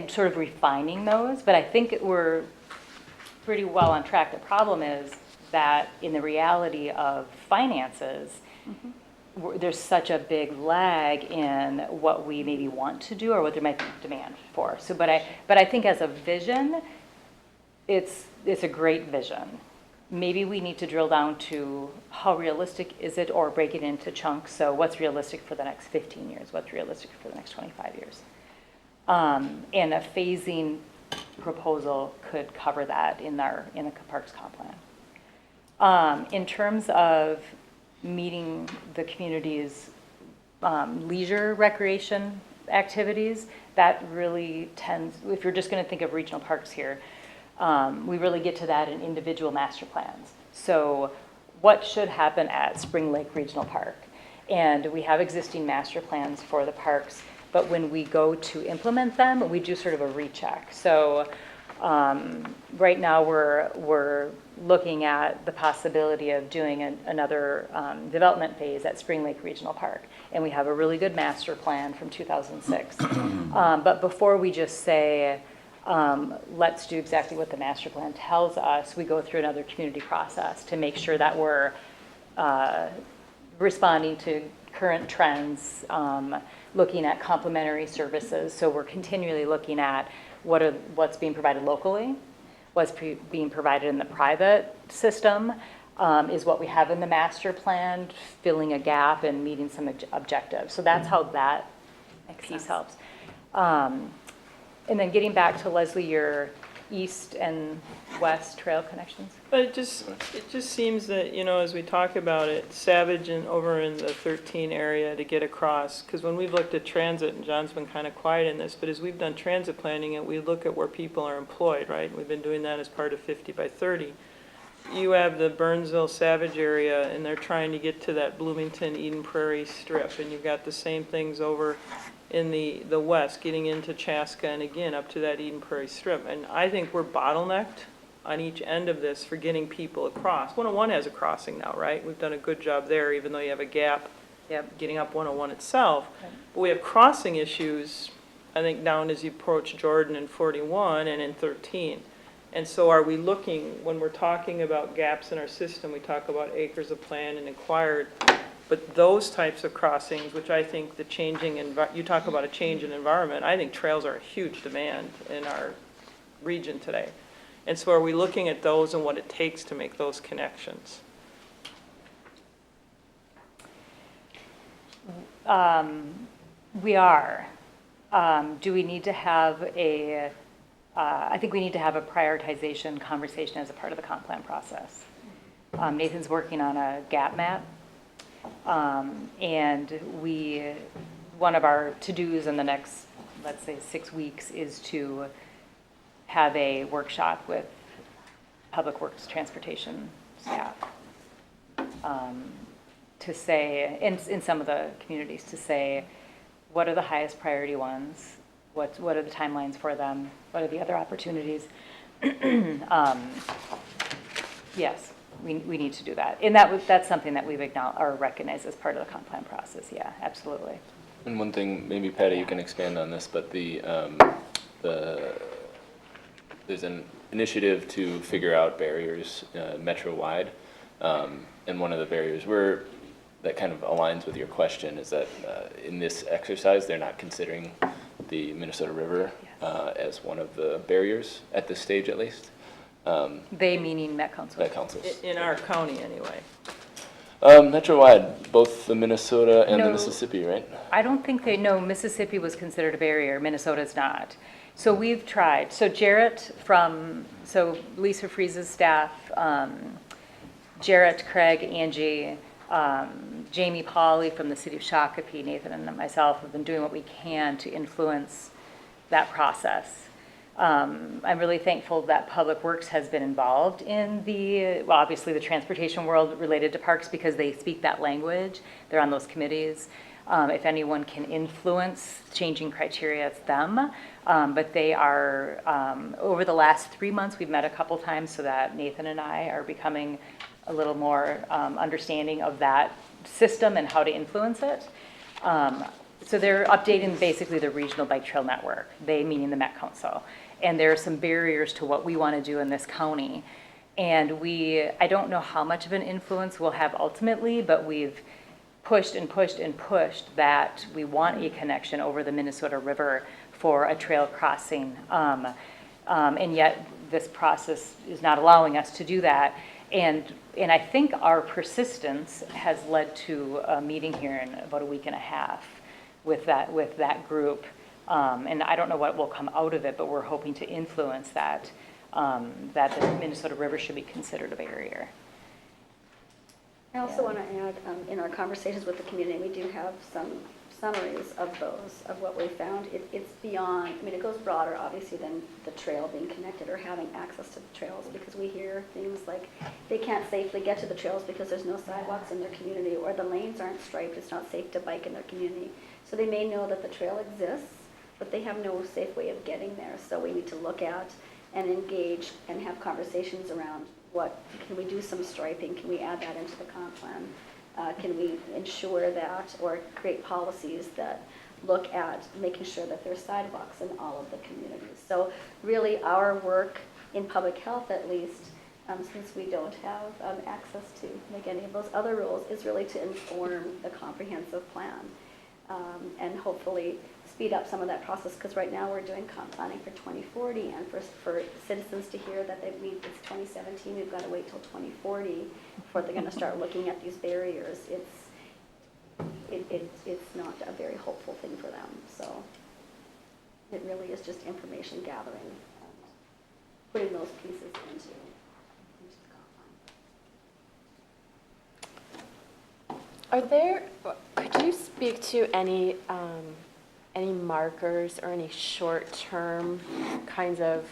sort of refining those. But I think we're pretty well on track. The problem is that in the reality of finances, there's such a big lag in what we maybe want to do or what there might be demand for. So, but I think as a vision, it's a great vision. Maybe we need to drill down to how realistic is it, or break it into chunks. So what's realistic for the next 15 years? What's realistic for the next 25 years? And a phasing proposal could cover that in the Parks Comp Plan. In terms of meeting the community's leisure recreation activities, that really tends, if you're just going to think of regional parks here, we really get to that in individual master plans. So what should happen at Spring Lake Regional Park. And we have existing master plans for the parks, but when we go to implement them, we do sort of a recheck. So right now we're looking at the possibility of doing another development phase at Spring Lake Regional Park. And we have a really good master plan from 2006. But before we just say, let's do exactly what the master plan tells us, we go through another community process to make sure that we're responding to current trends, looking at complementary services. So we're continually looking at what's being provided locally, what's being provided in the private system, is what we have in the master plan, filling a gap and meeting some objectives. So that's how that piece helps. And then getting back to Leslie, your east and west trail connections. But it just seems that, you know, as we talk about it, Savage and over in the 13 area to get across, because when we've looked at transit, and John's been kind of quiet in this, but as we've done transit planning, and we look at where people are employed, right? We've been doing that as part of 50 by 30. You have the Burnsville Savage area, and they're trying to get to that Bloomington Eden Prairie strip, and you've got the same things over in the west, getting into Chaska and again up to that Eden Prairie strip. And I think we're bottlenecked on each end of this for getting people across. 101 has a crossing now, right? We've done a good job there, even though you have a gap getting up 101 itself. Okay. But we have crossing issues, I think, down as you approach Jordan in 41 and in 13. And so are we looking, when we're talking about gaps in our system, we talk about acres of plan and acquired, but those types of crossings, which I think the changing, you talk about a change in environment, I think trails are a huge demand in our region today. And so are we looking at those and what it takes to make those connections? We are. Do we need to have I think we need to have a prioritization conversation as a part of the comp plan process. Nathan's working on a gap map. And one of our to-dos in the next, let's say, 6 weeks is to have a workshop with Public Works Transportation staff to say, in some of the communities, to say, what are the highest priority ones? What are the timelines for them? What are the other opportunities? Yes. We need to do that. And that's something that we've acknowledged or recognized as part of the comp plan process. Yeah, absolutely. And one thing, maybe Patty, you can expand on this, but there's an initiative to figure out barriers metro-wide. And one of the barriers that kind of aligns with your question is that in this exercise, they're not considering the Minnesota River as one of the barriers at this stage, at least. They meaning Met Council. Met Councils. In our county, anyway. Metro-wide, both the Minnesota and the Mississippi, right? I don't think they know Mississippi was considered a barrier. Minnesota's not. So we've tried. So Lisa Friese's staff, Jarrett, Craig, Angie, Jamie Pauley from the city of Shakopee, Nathan and myself have been doing what we can to influence that process. I'm really thankful that Public Works has been involved in obviously the transportation world related to parks because they speak that language. They're on those committees. If anyone can influence changing criteria, it's them. But they are, over the last 3 months, we've met a couple times so that Nathan and I are becoming a little more understanding of that system and how to influence it. So they're updating basically the regional bike trail network, they meaning the Met Council. And there are some barriers to what we want to do in this county. And I don't know how much of an influence we'll have ultimately, but we've pushed and pushed and pushed that we want a connection over the Minnesota River for a trail crossing. And yet this process is not allowing us to do that. And I think our persistence has led to a meeting here in about a week and a half with that group. And I don't know what will come out of it, but we're hoping to influence that the Minnesota River should be considered a barrier. I also want to add, in our conversations with the community, we do have some summaries of those, of what we found. It's beyond, I mean, it goes broader, obviously, than the trail being connected or having access to the trails, because we hear things like they can't safely get to the trails because there's no sidewalks in their community, or the lanes aren't striped, it's not safe to bike in their community. So they may know that the trail exists, but they have no safe way of getting there. So we need to look at and engage and have conversations around can we do some striping? Can we add that into the comp plan? Can we ensure that, or create policies that look at making sure that there's sidewalks in all of the communities? So really our work in public health, at least, since we don't have access to make any of those other rules, is really to inform the comprehensive plan and hopefully speed up some of that process, because right now we're doing comp planning for 2040, and for citizens to hear that it's 2017, we've got to wait till 2040 before they're going to start looking at these barriers. It's not a very hopeful thing for them. So it really is just information gathering and putting those pieces into the comp plan. Could you speak to any markers or any short-term kinds of,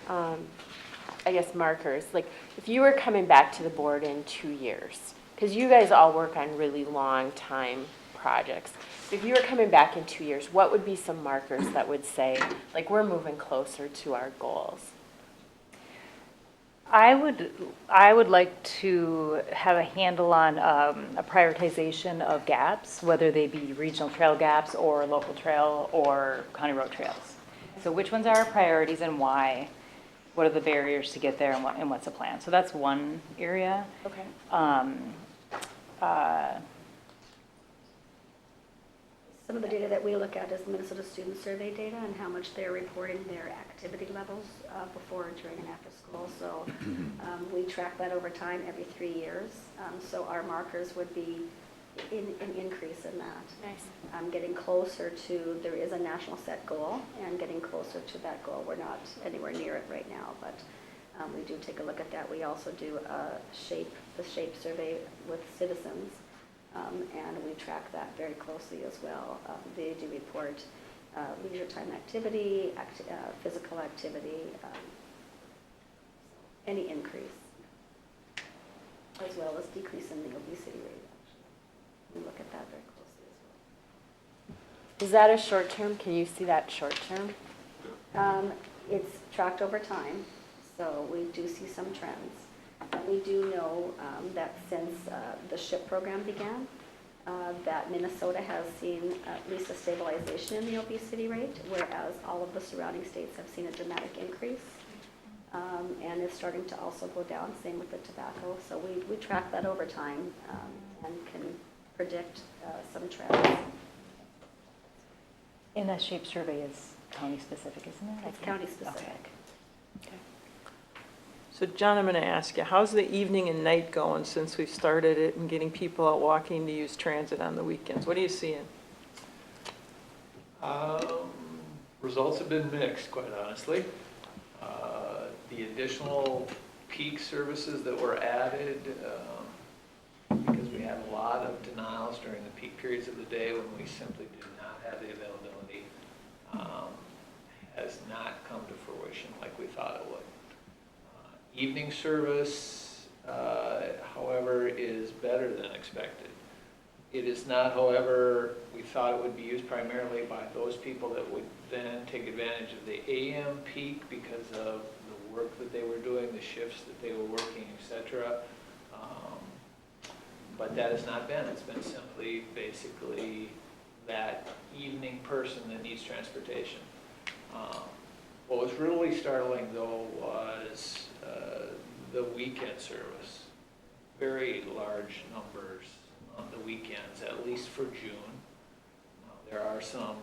I guess, markers? Like, if you were coming back to the board in 2 years, because you guys all work on really long time projects. If you were coming back in 2 years, what would be some markers that would say, like, we're moving closer to our goals? I would like to have a handle on a prioritization of gaps, whether they be regional trail gaps or local trail or county road trails. So which ones are our priorities and why? What are the barriers to get there, and what's the plan? So that's one area. Okay. Some of the data that we look at is the Minnesota Student Survey data and how much they're reporting their activity levels before, during, and after school. So we track that over time, every 3 years. So our markers would be an increase in that. Nice. Getting closer to, there is a national set goal, and getting closer to that goal. We're not anywhere near it right now, but we do take a look at that. We also do the SHAPE survey with citizens. And we track that very closely as well. They do report leisure time activity, physical activity, any increase, as well as decrease in the obesity rate. Actually, we look at that very closely as well. Is that a short term? Can you see that short term? It's tracked over time, so we do see some trends. We do know that since the SHIP program began, that Minnesota has seen at least a stabilization in the obesity rate, whereas all of the surrounding states have seen a dramatic increase. And it's starting to also go down, same with the tobacco. So we track that over time and can predict some trends. And that SHAPE survey is county specific, isn't it? It's county specific. Okay. So John, I'm going to ask you, how's the evening and night going since we've started it and getting people out walking to use transit on the weekends? What are you seeing? Results have been mixed, quite honestly. The additional peak services that were added, because we had a lot of denials during the peak periods of the day when we simply did not have the availability, has not come to fruition like we thought it would. Evening service, however, is better than expected. It is not, however, we thought it would be used primarily by those people that would then take advantage of the AM peak because of the work that they were doing, the shifts that they were working, etc. But that has not been. It's been simply, basically, that evening person that needs transportation. What was really startling, though, was the weekend service. Very large numbers on the weekends, at least for June. There are some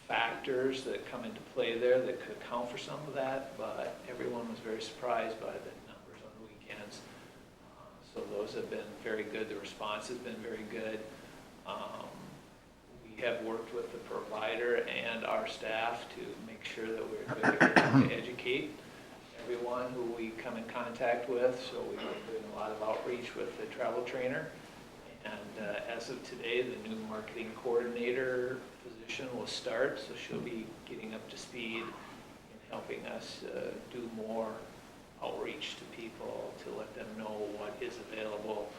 factors that come into play there that could account for some of that, but everyone was very surprised by the numbers on the weekends. So those have been very good. The response has been very good. We have worked with the provider and our staff to make sure that we're able to educate everyone who we come in contact with. So we've been doing a lot of outreach with the travel trainer And as of today, the new marketing coordinator position will start, so she'll be getting up to speed in helping us do more outreach to people to let them know what is available.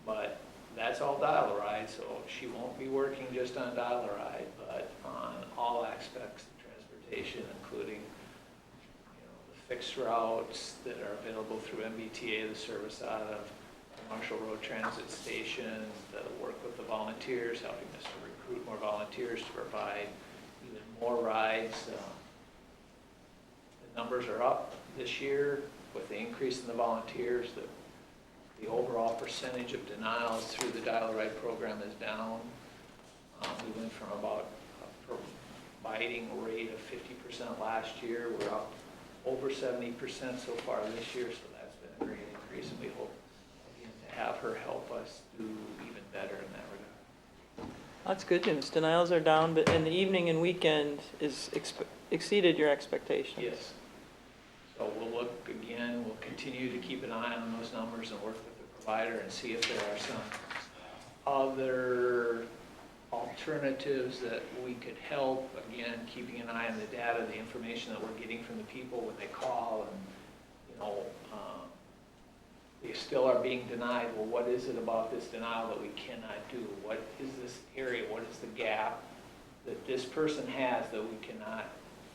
But that's all Dial-A-Ride, so she won't be working just on Dial-A-Ride, but on all aspects of transportation, including the fixed routes that are available through MBTA, the service out of the Marshall Road Transit Station, that'll work with the volunteers, helping us to recruit more volunteers to provide even more rides. The numbers are up this year with the increase in the volunteers. The overall percentage of denials through the Dial-A-Ride program is down. We went from about a providing rate of 50% last year. We're up over 70% so far this year, so that's been a great increase, and we hope again to have her help us do even better in that regard. That's good news. Denials are down, but in the evening and weekend is exceeded your expectations. Yes. So we'll look again, we'll continue to keep an eye on those numbers and work with the provider and see if there are some other alternatives that we could help. Again, keeping an eye on the data, the information that we're getting from the people when they call, and they still are being denied. Well, what is it about this denial that we cannot do? What is this area? What is the gap that this person has that we cannot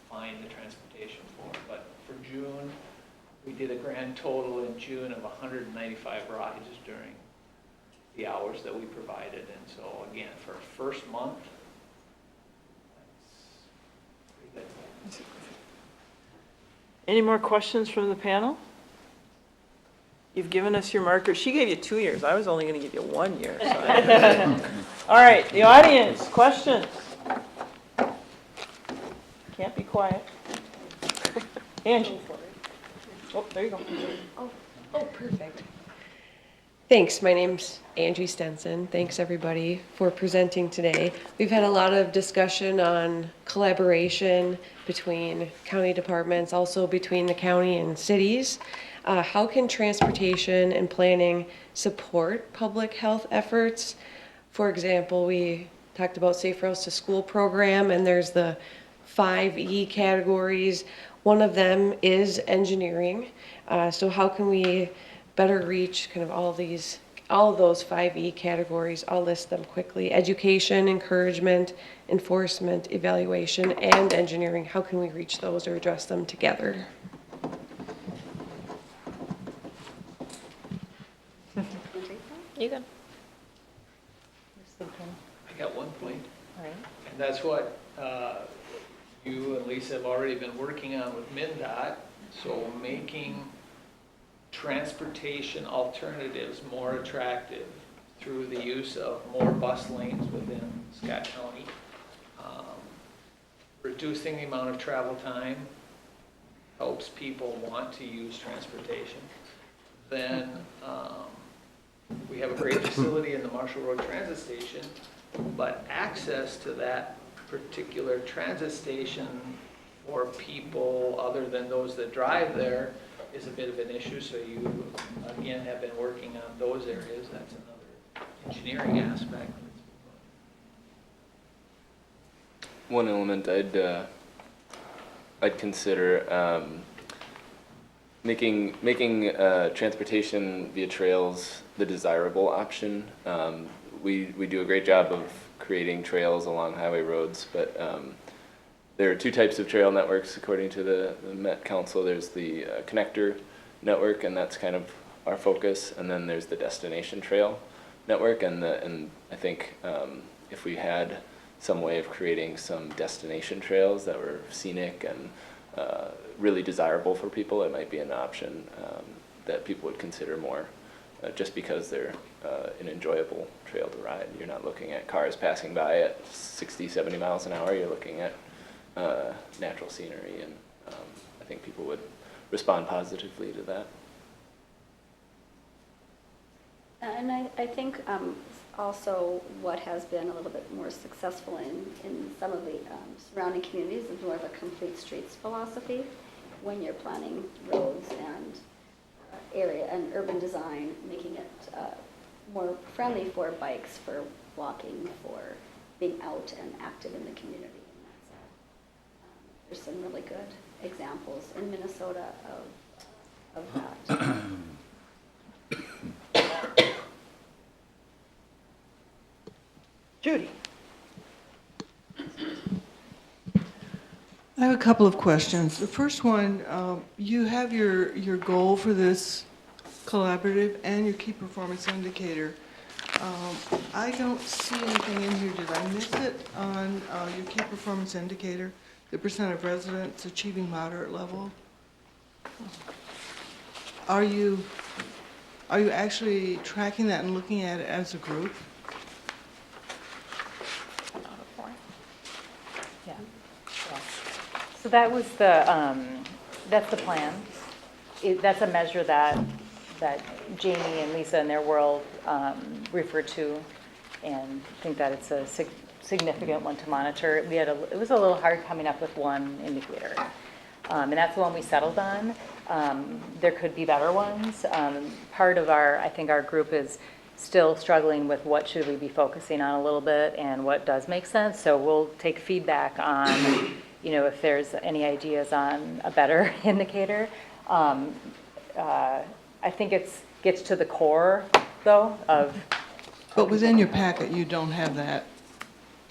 find the transportation for? But for June, we did a grand total in June of 195 rides during the hours that we provided. And so again, for a first month, that's pretty good. Any more questions from the panel? You've given us your marker. She gave you 2 years. I was only going to give you 1 year. So. All right, the audience, questions? Can't be quiet. Angie. Oh, there you go. Oh, perfect. Thanks. My name's Angie Stenson. Thanks, everybody, for presenting today. We've had a lot of discussion on collaboration between county departments, also between the county and cities. How can transportation and planning support public health efforts? For example, we talked about Safe Routes to School program, and there's the 5E categories. One of them is engineering. So how can we better reach kind of all of those 5E categories? I'll list them quickly. Education, encouragement, enforcement, evaluation, and engineering. How can we reach those or address them together? You go. I got one point. All right. And that's what you and Lisa have already been working on with MnDOT. So making transportation alternatives more attractive through the use of more bus lanes within Scott County. Reducing the amount of travel time helps people want to use transportation. Then we have a great facility in the Marshall Road Transit Station, but access to that particular transit station for people other than those that drive there is a bit of an issue. So you, again, have been working on those areas. That's another engineering aspect. One element I'd consider making transportation via trails the desirable option. We do a great job of creating trails along highway roads, but there are two types of trail networks according to the Met Council. There's the connector network, and that's kind of our focus, and then there's the destination trail network, and I think if we had some way of creating some destination trails that were scenic and really desirable for people, it might be an option that people would consider more, just because they're an enjoyable trail to ride. You're not looking at cars passing by at 60, 70 miles an hour. You're looking at natural scenery, and I think people would respond positively to that. And I think also what has been a little bit more successful in some of the surrounding communities is more of a complete streets philosophy when you're planning roads and area and urban design, making it more friendly for bikes, for walking, for being out and active in the community. And there's some really good examples in Minnesota of that. Judy? I have a couple of questions. The first one, you have your goal for this collaborative and your key performance indicator. I don't see anything in here. Did I miss it on your key performance indicator? The percent of residents achieving moderate level? Are you actually tracking that and looking at it as a group? Yeah. So that was the, that's the plan. That's a measure that Jamie and Lisa in their world refer to, and think that it's a significant one to monitor. It was a little hard coming up with one indicator, and that's the one we settled on. There could be better ones. Part of I think our group is still struggling with what should we be focusing on a little bit and what does make sense. So we'll take feedback on, if there's any ideas on a better indicator. I think gets to the core, though, of. But within your packet, you don't have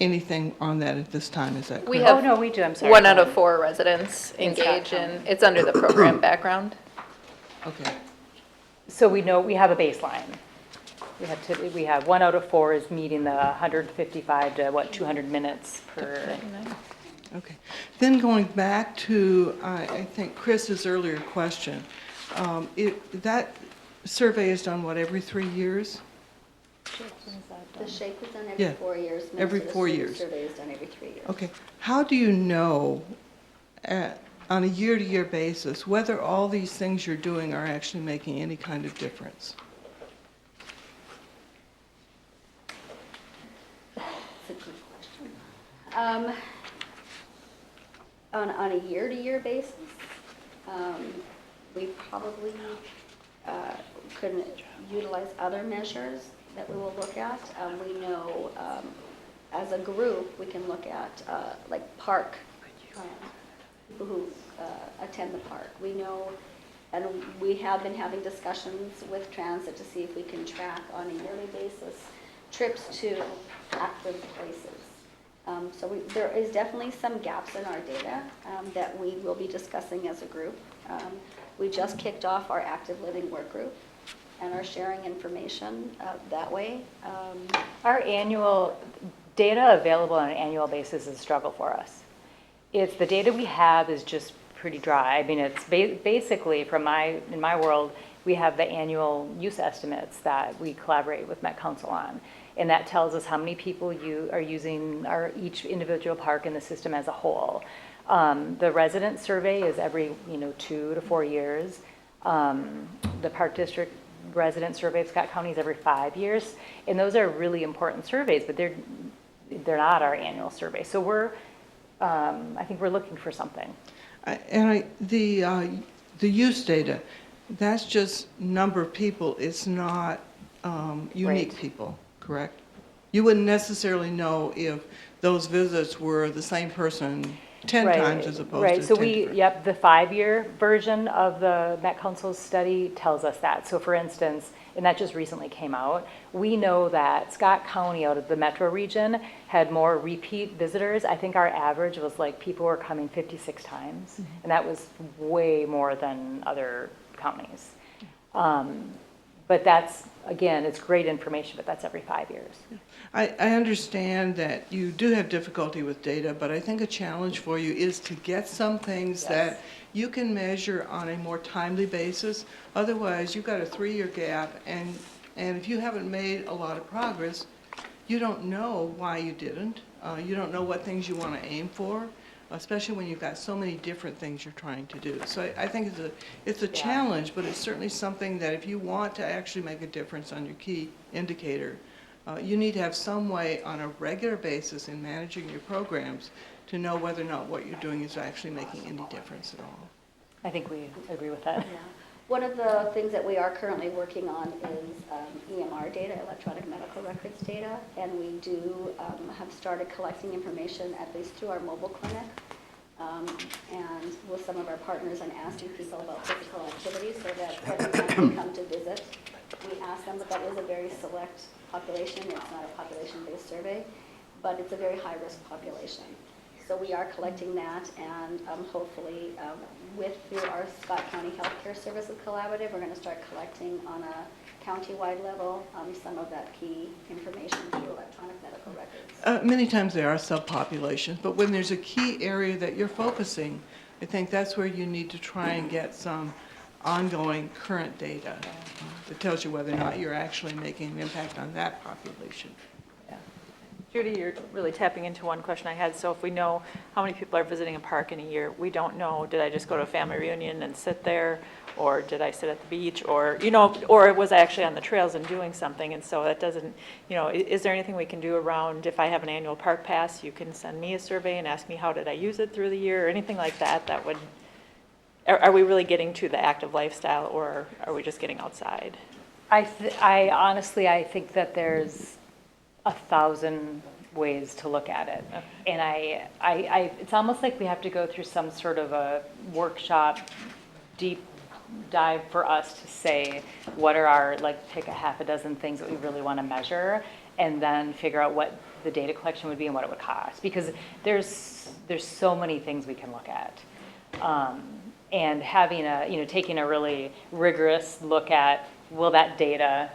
anything on that at this time, is that correct? We have. Oh, no, we do, I'm sorry. 1 out of 4 residents engage Scott in, it's under the program background. Okay. So we know we have a baseline. We have 1 out of 4 is meeting the 155 to 200 minutes per. Okay. Then going back to, I think, Chris's earlier question, that survey is done, every 3 years? The SHAPE is done Yeah, every 4 years. every Minnesota 4 Student years. Survey is done every 3 years. Okay. How do you know, on a year-to-year basis, whether all these things you're doing are actually making any kind of difference? That's a good question. On a year-to-year basis, we probably could utilize other measures that we will look at. We know as a group, we can look at like park, people who attend the park. We know, and we have been having discussions with transit to see if we can track on a yearly basis trips to active places. So there is definitely some gaps in our data that we will be discussing as a group. We just kicked off our active living work group and are sharing information that way. Our annual data available on an annual basis is a struggle for us. It's the data we have is just pretty dry. I mean, it's basically in my world, we have the annual use estimates that we collaborate with Met Council on. And that tells us how many people are using each individual park in the system as a whole. The resident survey is every 2 to 4 years. The Park District resident survey of Scott County is every 5 years. And those are really important surveys, but they're not our annual survey. So I think we're looking for something. The use data, that's just number of people. It's not unique Right. people, correct? You wouldn't necessarily know if those visits were the same person 10 times as opposed right. to So 10 different. Yep, the 5-year version of the Met Council's study tells us that. So for instance, and that just recently came out, we know that Scott County out of the metro region had more repeat visitors. I think our average was people were coming 56 times, and that was way more than other counties. But that's, again, it's great information, but that's every 5 years. I understand that you do have difficulty with data, but I think a challenge for you is to get some things that you can measure on a more timely basis. Otherwise, you've got a 3-year gap, and if you haven't made a lot of progress, you don't know why you didn't. You don't know what things you want to aim for, especially when you've got so many different things you're trying to do. So I think it's a challenge, but it's certainly something that if you want to actually make a difference on your key indicator, you need to have some way on a regular basis in managing your programs to know whether or not what you're doing is actually making any difference at all. I think we agree with that. Yeah. One of the things that we are currently working on is EMR data, electronic medical records data, and we do have started collecting information, at least through our mobile clinic, and with some of our partners, and asking people about physical activity so that every time they come to visit, we ask them, but that is a very select population. It's not a population-based survey, but it's a very high-risk population. So we are collecting that, and hopefully, through our Scott County Healthcare Services Collaborative, we're going to start collecting on a county-wide level some of that key information through electronic medical records. Many times there are subpopulations, but when there's a key area that you're focusing, I think that's where you need to try and get some ongoing current data that tells you whether or not you're actually making an impact on that population. Judy, you're really tapping into one question I had. So if we know how many people are visiting a park in a year, we don't know, did I just go to a family reunion and sit there? Or did I sit at the beach? Or, or was I actually on the trails and doing something? And so that doesn't, is there anything we can do around, if I have an annual park pass, you can send me a survey and ask me how did I use it through the year, or anything like that, that would, are we really getting to the active lifestyle, or are we just getting outside? I honestly, I think that there's 1,000 ways to look at it. Okay. And it's almost like we have to go through some sort of a workshop, deep dive for us to say, what are our, pick a half a dozen things that we really want to measure, and then figure out what the data collection would be and what it would cost. Because there's so many things we can look at. And having taking a really rigorous look at, will that data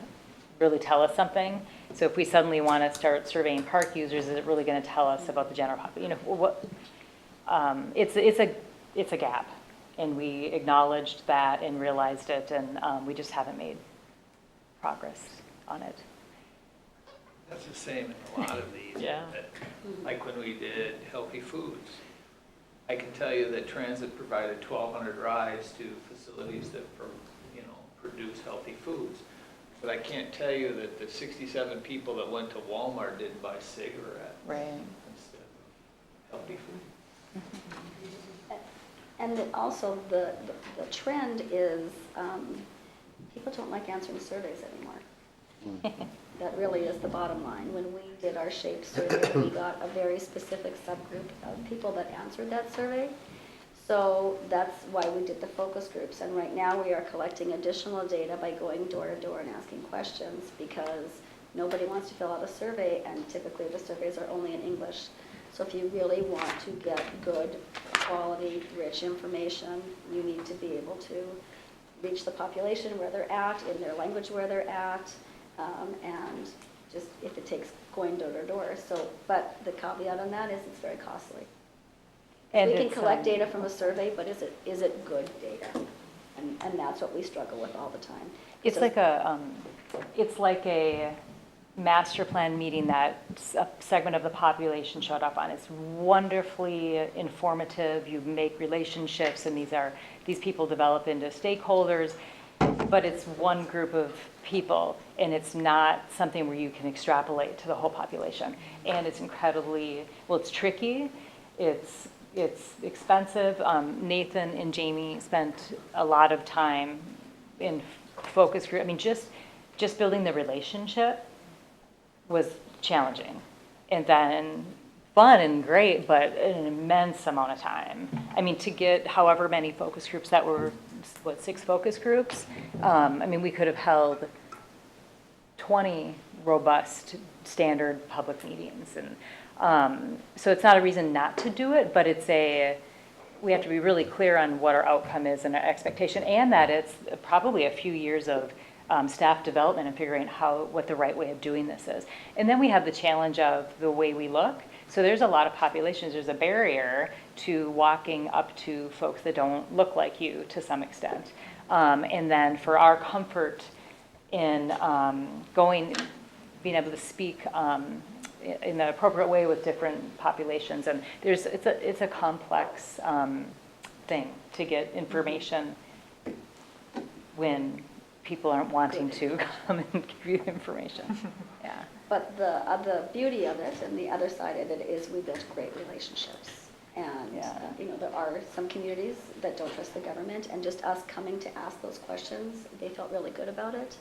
really tell us something? So if we suddenly want to start surveying park users, is it really going to tell us about the general population? It's a gap, and we acknowledged that and realized it, and we just haven't made progress on it. That's the same in a lot of these. Yeah. Like when we did Healthy Foods. I can tell you that transit provided 1,200 rides to facilities that produce healthy foods. But I can't tell you that the 67 people that went to Walmart didn't buy cigarettes instead of healthy food. And also the trend is people don't like answering surveys anymore. That really is the bottom line. When we did our SHAPE survey, we got a very specific subgroup of people that answered that survey. So that's why we did the focus groups. And right now we are collecting additional data by going door to door and asking questions, because nobody wants to fill out a survey, and typically the surveys are only in English. So if you really want to get good, quality, rich information, you need to be able to reach the population where they're at, in their language where they're at, and just if it takes going door to door. So, but the caveat on that is it's very costly. And we can collect data from a survey, but is it good data? And that's what we struggle with all the time. It's So- like a master plan meeting that a segment of the population showed up on. It's wonderfully informative. You make relationships, and these people develop into stakeholders, but it's one group of people, and it's not something where you can extrapolate to the whole population. And it's it's tricky. It's expensive. Nathan and Jamie spent a lot of time in focus group. I mean, just building the relationship was challenging, and then fun and great, but an immense amount of time. I mean, to get however many focus groups that were, 6 focus groups? I mean, we could have held 20 robust standard public meetings, and so it's not a reason not to do it, but we have to be really clear on what our outcome is and our expectation, and that it's probably a few years of staff development and figuring out what the right way of doing this is. And then we have the challenge of the way we look. So there's a lot of populations, there's a barrier to walking up to folks that don't look like you to some extent. And then for our comfort in being able to speak in the appropriate way with different populations. And it's a complex thing to get information when people aren't wanting to come and give you information. Yeah. But the beauty of it and the other side of it is we built great relationships. And, Yeah. there are some communities that don't trust the government, and just us coming to ask those questions, they felt really good about it.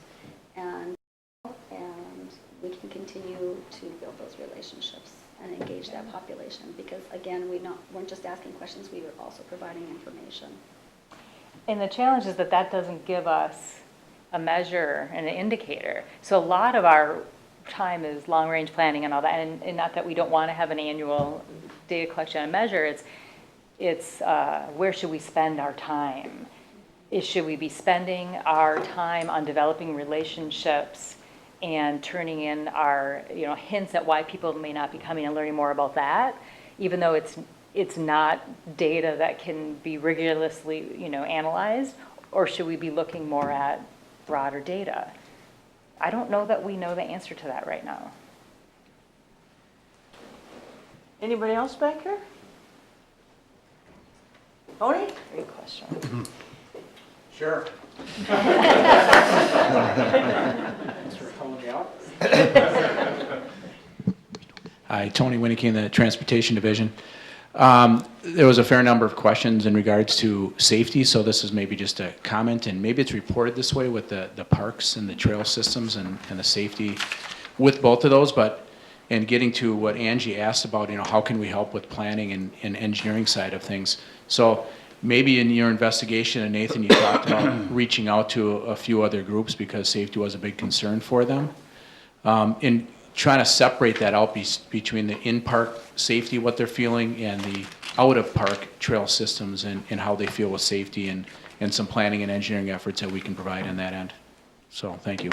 And we can continue to build those relationships and engage that population, because again, weren't just asking questions, we were also providing information. And the challenge is that that doesn't give us a measure and an indicator. So a lot of our time is long-range planning and all that, and not that we don't want to have an annual data collection and measure, it's where should we spend our time? Should we be spending our time on developing relationships and turning in our, hints at why people may not be coming and learning more about that, even though it's not data that can be rigorously, analyzed? Or should we be looking more at broader data? I don't know that we know the answer to that right now. Anybody else back here? Tony? Great question. Sure. Thanks for calling me out. Hi, Tony Winnicky in the Transportation Division. There was a fair number of questions in regards to safety, so this is maybe just a comment, and maybe it's reported this way with the parks and the trail systems and the safety with both of those, but in getting to what Angie asked about, how can we help with planning and engineering side of things. So maybe in your investigation, and Nathan, you talked about reaching out to a few other groups because safety was a big concern for them. In trying to separate that out between the in-park safety, what they're feeling, and the out-of-park trail systems and how they feel with safety, and some planning and engineering efforts that we can provide on that end. So, thank you.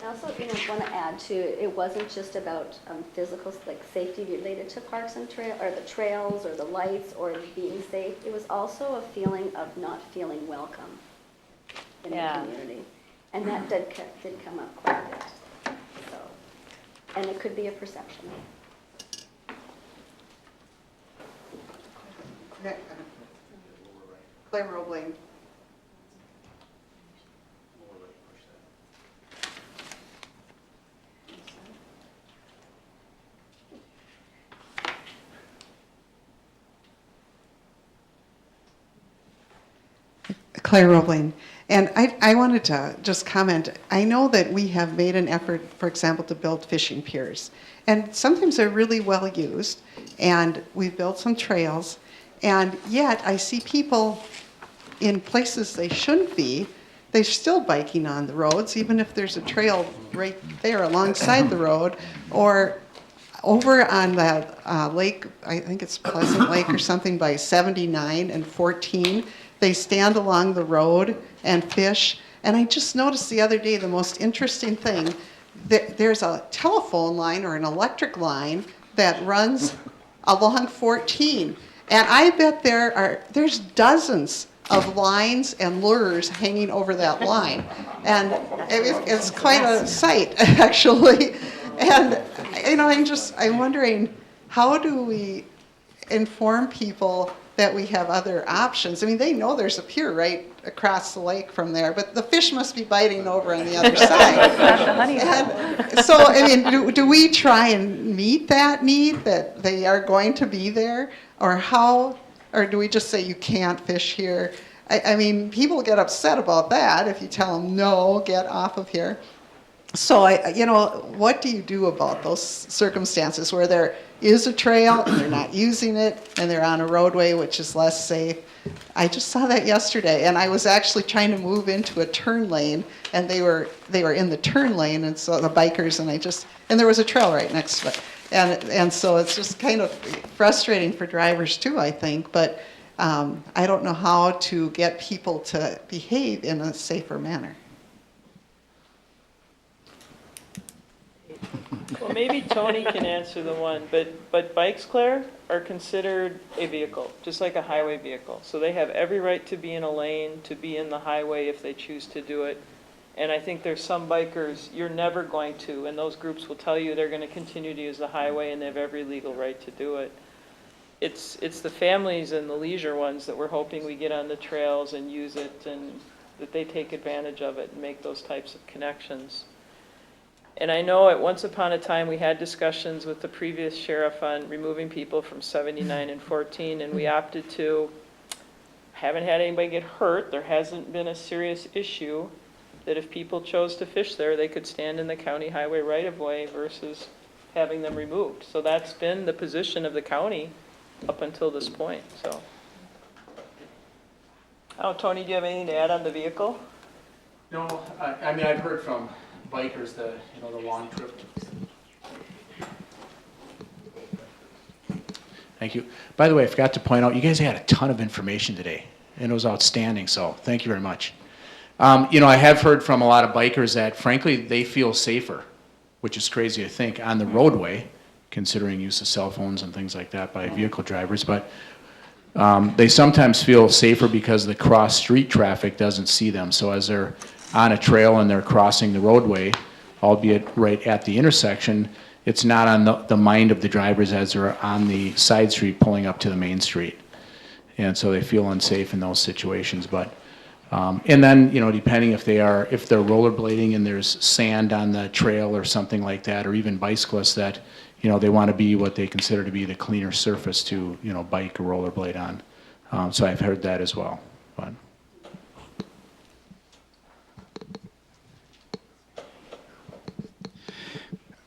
I also, want to add too, it wasn't just about physical, like safety related to parks and or the trails or the lights or being safe. It was also a feeling of not feeling welcome in the community. And that did come up quite a bit. So, and it could be a perception. Claire Roebling. Claire Roebling. And I wanted to just comment. I know that we have made an effort, for example, to build fishing piers. And sometimes they're really well used. And we've built some trails. And yet I see people in places they shouldn't be. They're still biking on the roads, even if there's a trail right there alongside the road. Or over on the lake, I think it's Pleasant Lake or something, by 79 and 14. They stand along the road and fish. And I just noticed the other day the most interesting thing. There's a telephone line or an electric line that runs along 14. And I bet there's dozens of lines and lures hanging over that line. And it's quite a sight, actually. And, I'm wondering, how do we inform people that we have other options? I mean, they know there's a pier right across the lake from there, but the fish must be biting over on the other side. And so, I mean, do we try and meet that need that they are going to be there? Or how, or do we just say you can't fish here? I mean, people get upset about that if you tell them, no, get off of here. So, what do you do about those circumstances where there is a trail and they're not using it and they're on a roadway which is less safe? I just saw that yesterday, and I was actually trying to move into a turn lane, and they were in the turn lane, and so the bikers, and there was a trail right next to it. And so it's just kind of frustrating for drivers too, I think, but I don't know how to get people to behave in a safer manner. Well, maybe Tony can answer the one, but bikes, Claire, are considered a vehicle, just like a highway vehicle. So they have every right to be in a lane, to be in the highway if they choose to do it. And I think there's some bikers you're never going to, and those groups will tell you they're going to continue to use the highway and they have every legal right to do it. It's the families and the leisure ones that we're hoping we get on the trails and use it, and that they take advantage of it and make those types of connections. And I know at once upon a time, we had discussions with the previous sheriff on removing people from 79 and 14, and we opted to, haven't had anybody get hurt, there hasn't been a serious issue, that if people chose to fish there, they could stand in the county highway right-of-way versus having them removed. So that's been the position of the county up until this point, so. Oh, Tony, do you have anything to add on the vehicle? No, I mean, I've heard from bikers the long trip. Thank you. By the way, I forgot to point out, you guys had a ton of information today, and it was outstanding, so thank you very much. I have heard from a lot of bikers that, frankly, they feel safer, which is crazy to think, on the roadway, considering use of cell phones and things like that by vehicle drivers, but they sometimes feel safer because the cross-street traffic doesn't see them. So as they're on a trail and they're crossing the roadway, albeit right at the intersection, it's not on the mind of the drivers as they're on the side street pulling up to the main street. And so they feel unsafe in those situations. But and then, depending if they're rollerblading and there's sand on the trail or something like that, or even bicyclists that, they want to be what they consider to be the cleaner surface to, bike or rollerblade on. So I've heard that as well. But.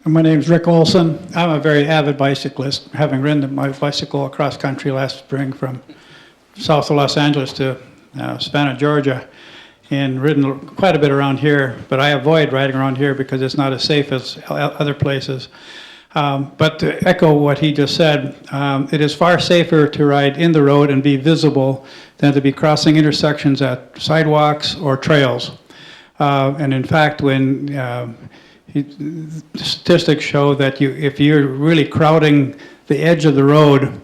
My name's Rick Olson. I'm a very avid bicyclist, having ridden my bicycle across country last spring from south of Los Angeles to Savannah, Georgia, and ridden quite a bit around here, but I avoid riding around here because it's not as safe as other places. But to echo what he just said, it is far safer to ride in the road and be visible than to be crossing intersections at sidewalks or trails. And in fact, when statistics show that if you're really crowding the edge of the road,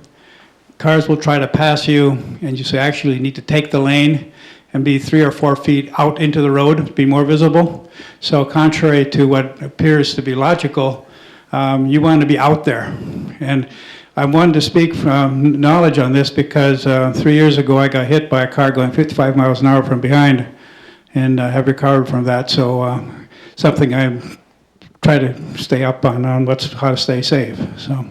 cars will try to pass you, and you actually need to take the lane and be 3 or 4 feet out into the road to be more visible. So contrary to what appears to be logical, you want to be out there. And I wanted to speak from knowledge on this because 3 years ago I got hit by a car going 55 miles an hour from behind, and have recovered from that. So something I try to stay up on how to stay safe. So.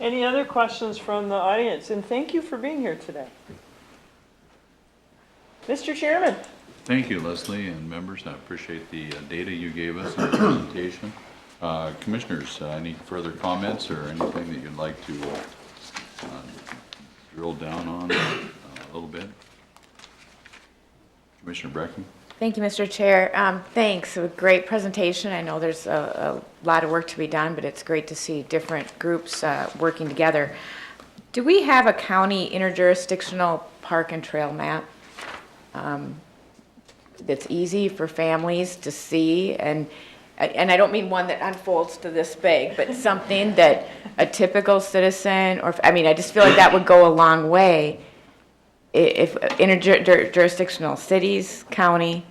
Any other questions from the audience? And thank you for being here today. Mr. Chairman. Thank you, Leslie and members. I appreciate the data you gave us in the presentation. Commissioners, any further comments or anything that you'd like to drill down on a little bit? Commissioner Brecken. Thank you, Mr. Chair. Thanks. A great presentation. I know there's a lot of work to be done, but it's great to see different groups working together. Do we have a county interjurisdictional park and trail map that's easy for families to see? And I don't mean one that unfolds to this big, but something that a typical citizen, I just feel like that would go a long way. If interjurisdictional cities, county,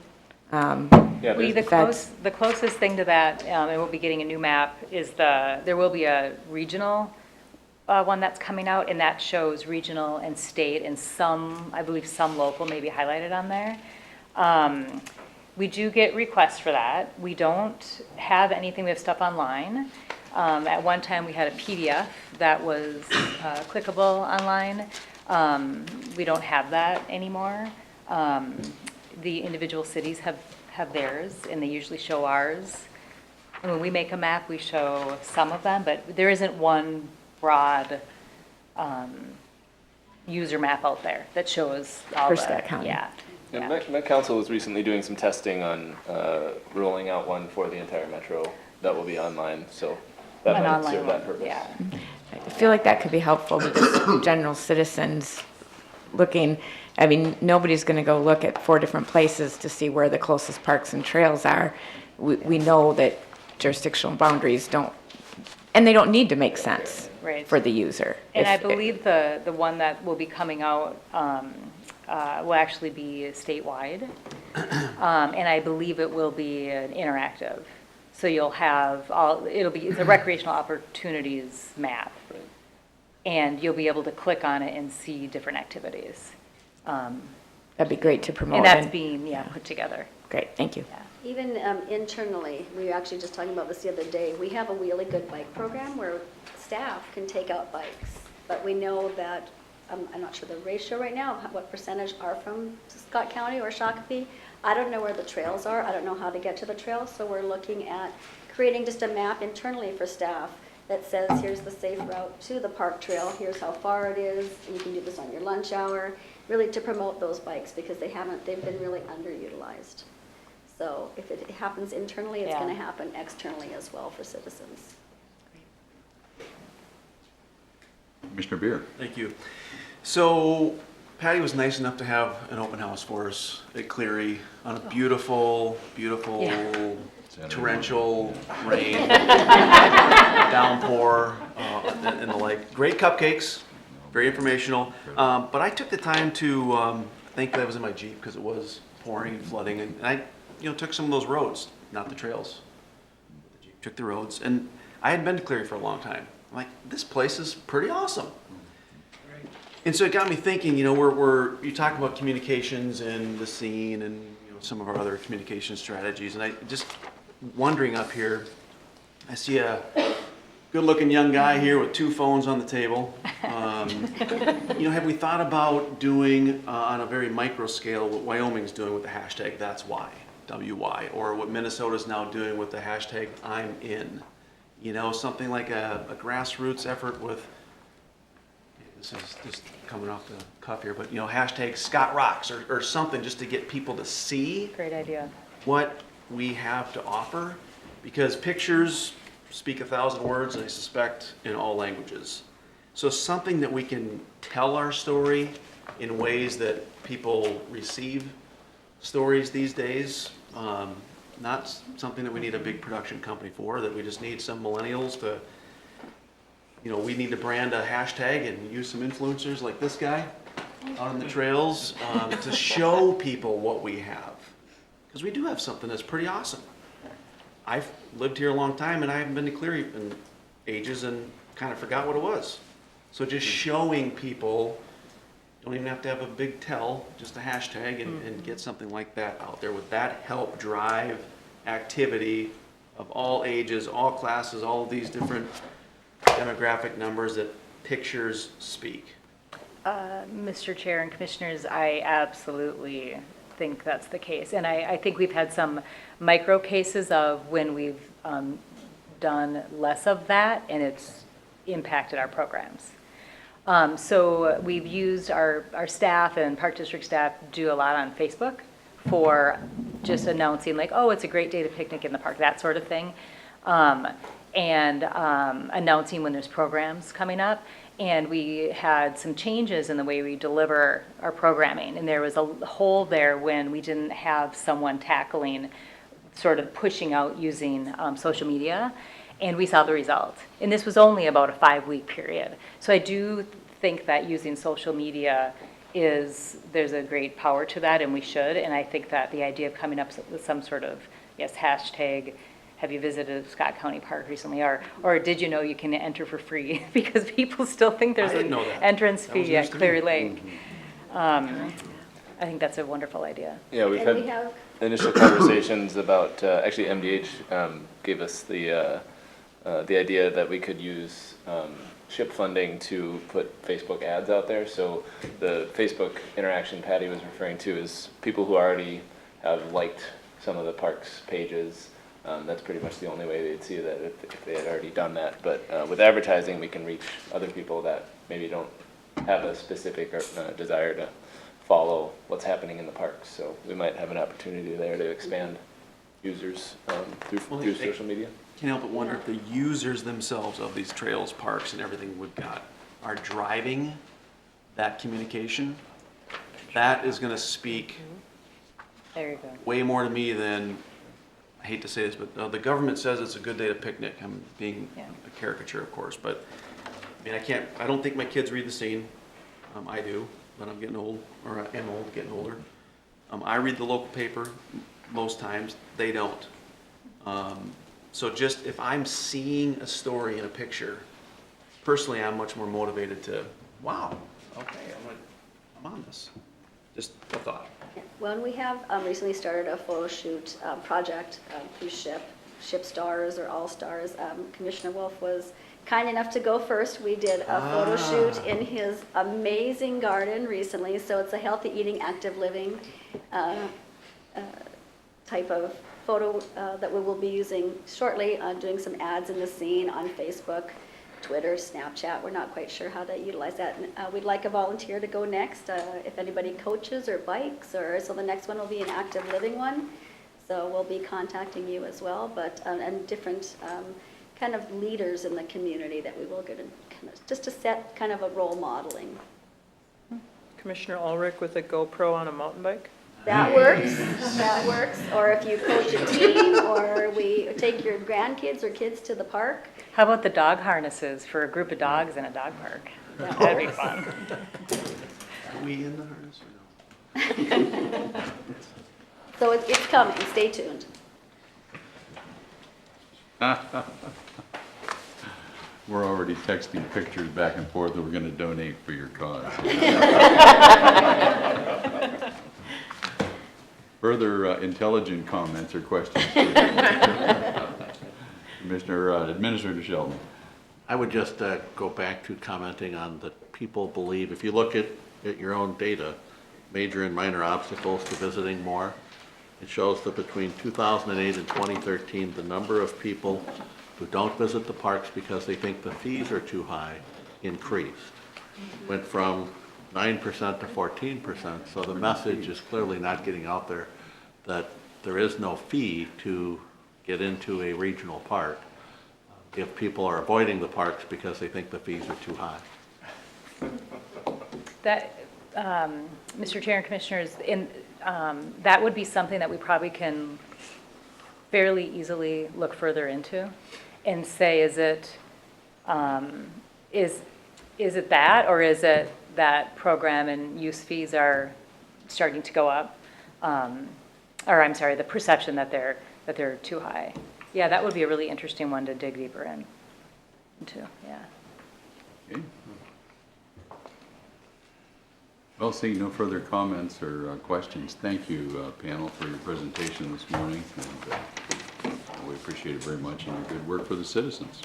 the closest thing to that, and we'll be getting a new map, is there will be a regional one that's coming out, and that shows regional and state and I believe some local may be highlighted on there. We do get requests for that. We don't have anything, we have stuff online. At one time we had a PDF that was clickable online. We don't have that anymore. The individual cities have theirs, and they usually show ours. And when we make a map, we show some of them, but there isn't one broad user map out there that shows all the county. Yeah. Met Council was recently doing some testing on rolling out one for the entire metro that will be online, so that might serve that purpose. Yeah. I feel like that could be helpful to just general citizens looking. Nobody's going to go look at 4 different places to see where the closest parks and trails are. We know that jurisdictional boundaries don't, and they don't need to make sense for the user. And I believe the one that will be coming out will actually be statewide, and I believe it will be an interactive. So you'll have it's a recreational opportunities map, and you'll be able to click on it and see different activities. That'd be great to promote. And that's being, put together. Great, thank you. Even internally, we were actually just talking about this the other day, we have a really good bike program where staff can take out bikes, but we know that, I'm not sure the ratio right now, what percentage are from Scott County or Shakopee. I don't know where the trails are, I don't know how to get to the trails, so we're looking at creating just a map internally for staff that says, here's the safe route to the park trail, here's how far it is, and you can do this on your lunch hour, really to promote those bikes because they've been really underutilized. So if it happens internally, it's going to happen externally as well for citizens. Commissioner Beer. Thank you. So Patty was nice enough to have an open house for us at Cleary on a beautiful, torrential rain, downpour, and the like. Great cupcakes, very informational. But I took the time to, thankfully I was in my Jeep because it was pouring and flooding, and I took some of those roads, not the trails. The Jeep took the roads, and I hadn't been to Cleary for a long time. I'm like, this place is pretty awesome. And so it got me thinking, you talk about communications and the scene and some of our other communication strategies, and I just wondering up here, I see a good-looking young guy here with 2 phones on the table. Have we thought about doing on a very micro scale what Wyoming's doing with the hashtag That's Why, WY, or what Minnesota's now doing with the hashtag I'm In? Something like a grassroots effort with, this is just coming off the cuff here, but hashtag Scott Rocks or something just to get people to see. Great idea. What we have to offer, because pictures speak 1,000 words, and I suspect in all languages. So something that we can tell our story in ways that people receive stories these days. Not something that we need a big production company for, that we just need some millennials to, we need to brand a hashtag and use some influencers like this guy out on the trails to show people what we have. Because we do have something that's pretty awesome. I've lived here a long time and I haven't been to Cleary in ages and kind of forgot what it was. So just showing people, don't even have to have a big tell, just a hashtag and get something like that out there. Would that help drive activity of all ages, all classes, all of these different demographic numbers that pictures speak? Mr. Chair and Commissioners, I absolutely think that's the case. And I think we've had some micro cases of when we've done less of that and it's impacted our programs. So we've used our staff and Park District staff do a lot on Facebook for just announcing like, oh, it's a great day to picnic in the park, that sort of thing. And announcing when there's programs coming up. And we had some changes in the way we deliver our programming. And there was a hole there when we didn't have someone tackling, sort of pushing out using social media. And we saw the result. And this was only about a 5-week period. So I do think that using social media there's a great power to that, and we should. And I think that the idea of coming up with some sort of, hashtag, have you visited Scott County Park recently? Or did you know you can enter for free? Because people still think there's an entrance fee at Cleary Lake. I think that's a wonderful idea. Yeah, we've had initial conversations about, actually MDH gave us the idea that we could use SHIP funding to put Facebook ads out there. So the Facebook interaction Patty was referring to is people who already have liked some of the park's pages. That's pretty much the only way they'd see that if they had already done that. But with advertising, we can reach other people that maybe don't have a specific desire to follow what's happening in the parks. So we might have an opportunity there to expand users through social media. Can't help but wonder if the users themselves of these trails, parks, and everything we've got are driving that communication. That is going to speak there you go. Way more to me than, I hate to say this, but the government says it's a good day to picnic. I'm being a caricature, of course, but I mean, I don't think my kids read the scene. I do, but I'm getting old, or I am old, getting older. I read the local paper most times. They don't. So just if I'm seeing a story in a picture, personally, I'm much more motivated to, wow, okay, I'm on this. Just a thought. Well, and we have recently started a photo shoot project through Ship Stars or All Stars. Commissioner Wolf was kind enough to go first. We did a photo shoot in his amazing garden recently. So it's a healthy eating, active living type of photo that we will be using shortly, doing some ads in the scene on Facebook, Twitter, Snapchat. We're not quite sure how to utilize that. We'd like a volunteer to go next, if anybody coaches or bikes, so the next one will be an active living one. So we'll be contacting you as well, but, and different kind of leaders in the community that we will get in, just to set kind of a role modeling. Commissioner Ulrich with a GoPro on a mountain bike? That works, that works. Or if you coach a team, or we take your grandkids or kids to the park. How about the dog harnesses for a group of dogs in a dog park? That'd be fun. Are we in the harness or no? So it's coming, stay tuned. We're already texting pictures back and forth that we're going to donate for your cause. Further intelligent comments or questions? Administrator Sheldon. I would just go back to commenting on that people believe, if you look at your own data, major and minor obstacles to visiting more, it shows that between 2008 and 2013, the number of people who don't visit the parks because they think the fees are too high increased. Went from 9% to 14%, so the message is clearly not getting out there that there is no fee to get into a regional park if people are avoiding the parks because they think the fees are too high. That, Mr. Chair and Commissioners, that would be something that we probably can fairly easily look further into and say, is it that, or is it that program and use fees are starting to go up? Or I'm sorry, the perception that they're too high. Yeah, that would be a really interesting one to dig deeper into, yeah. Okay. Well, seeing no further comments or questions, thank you, panel, for your presentation this morning. And we appreciate it very much and your good work for the citizens.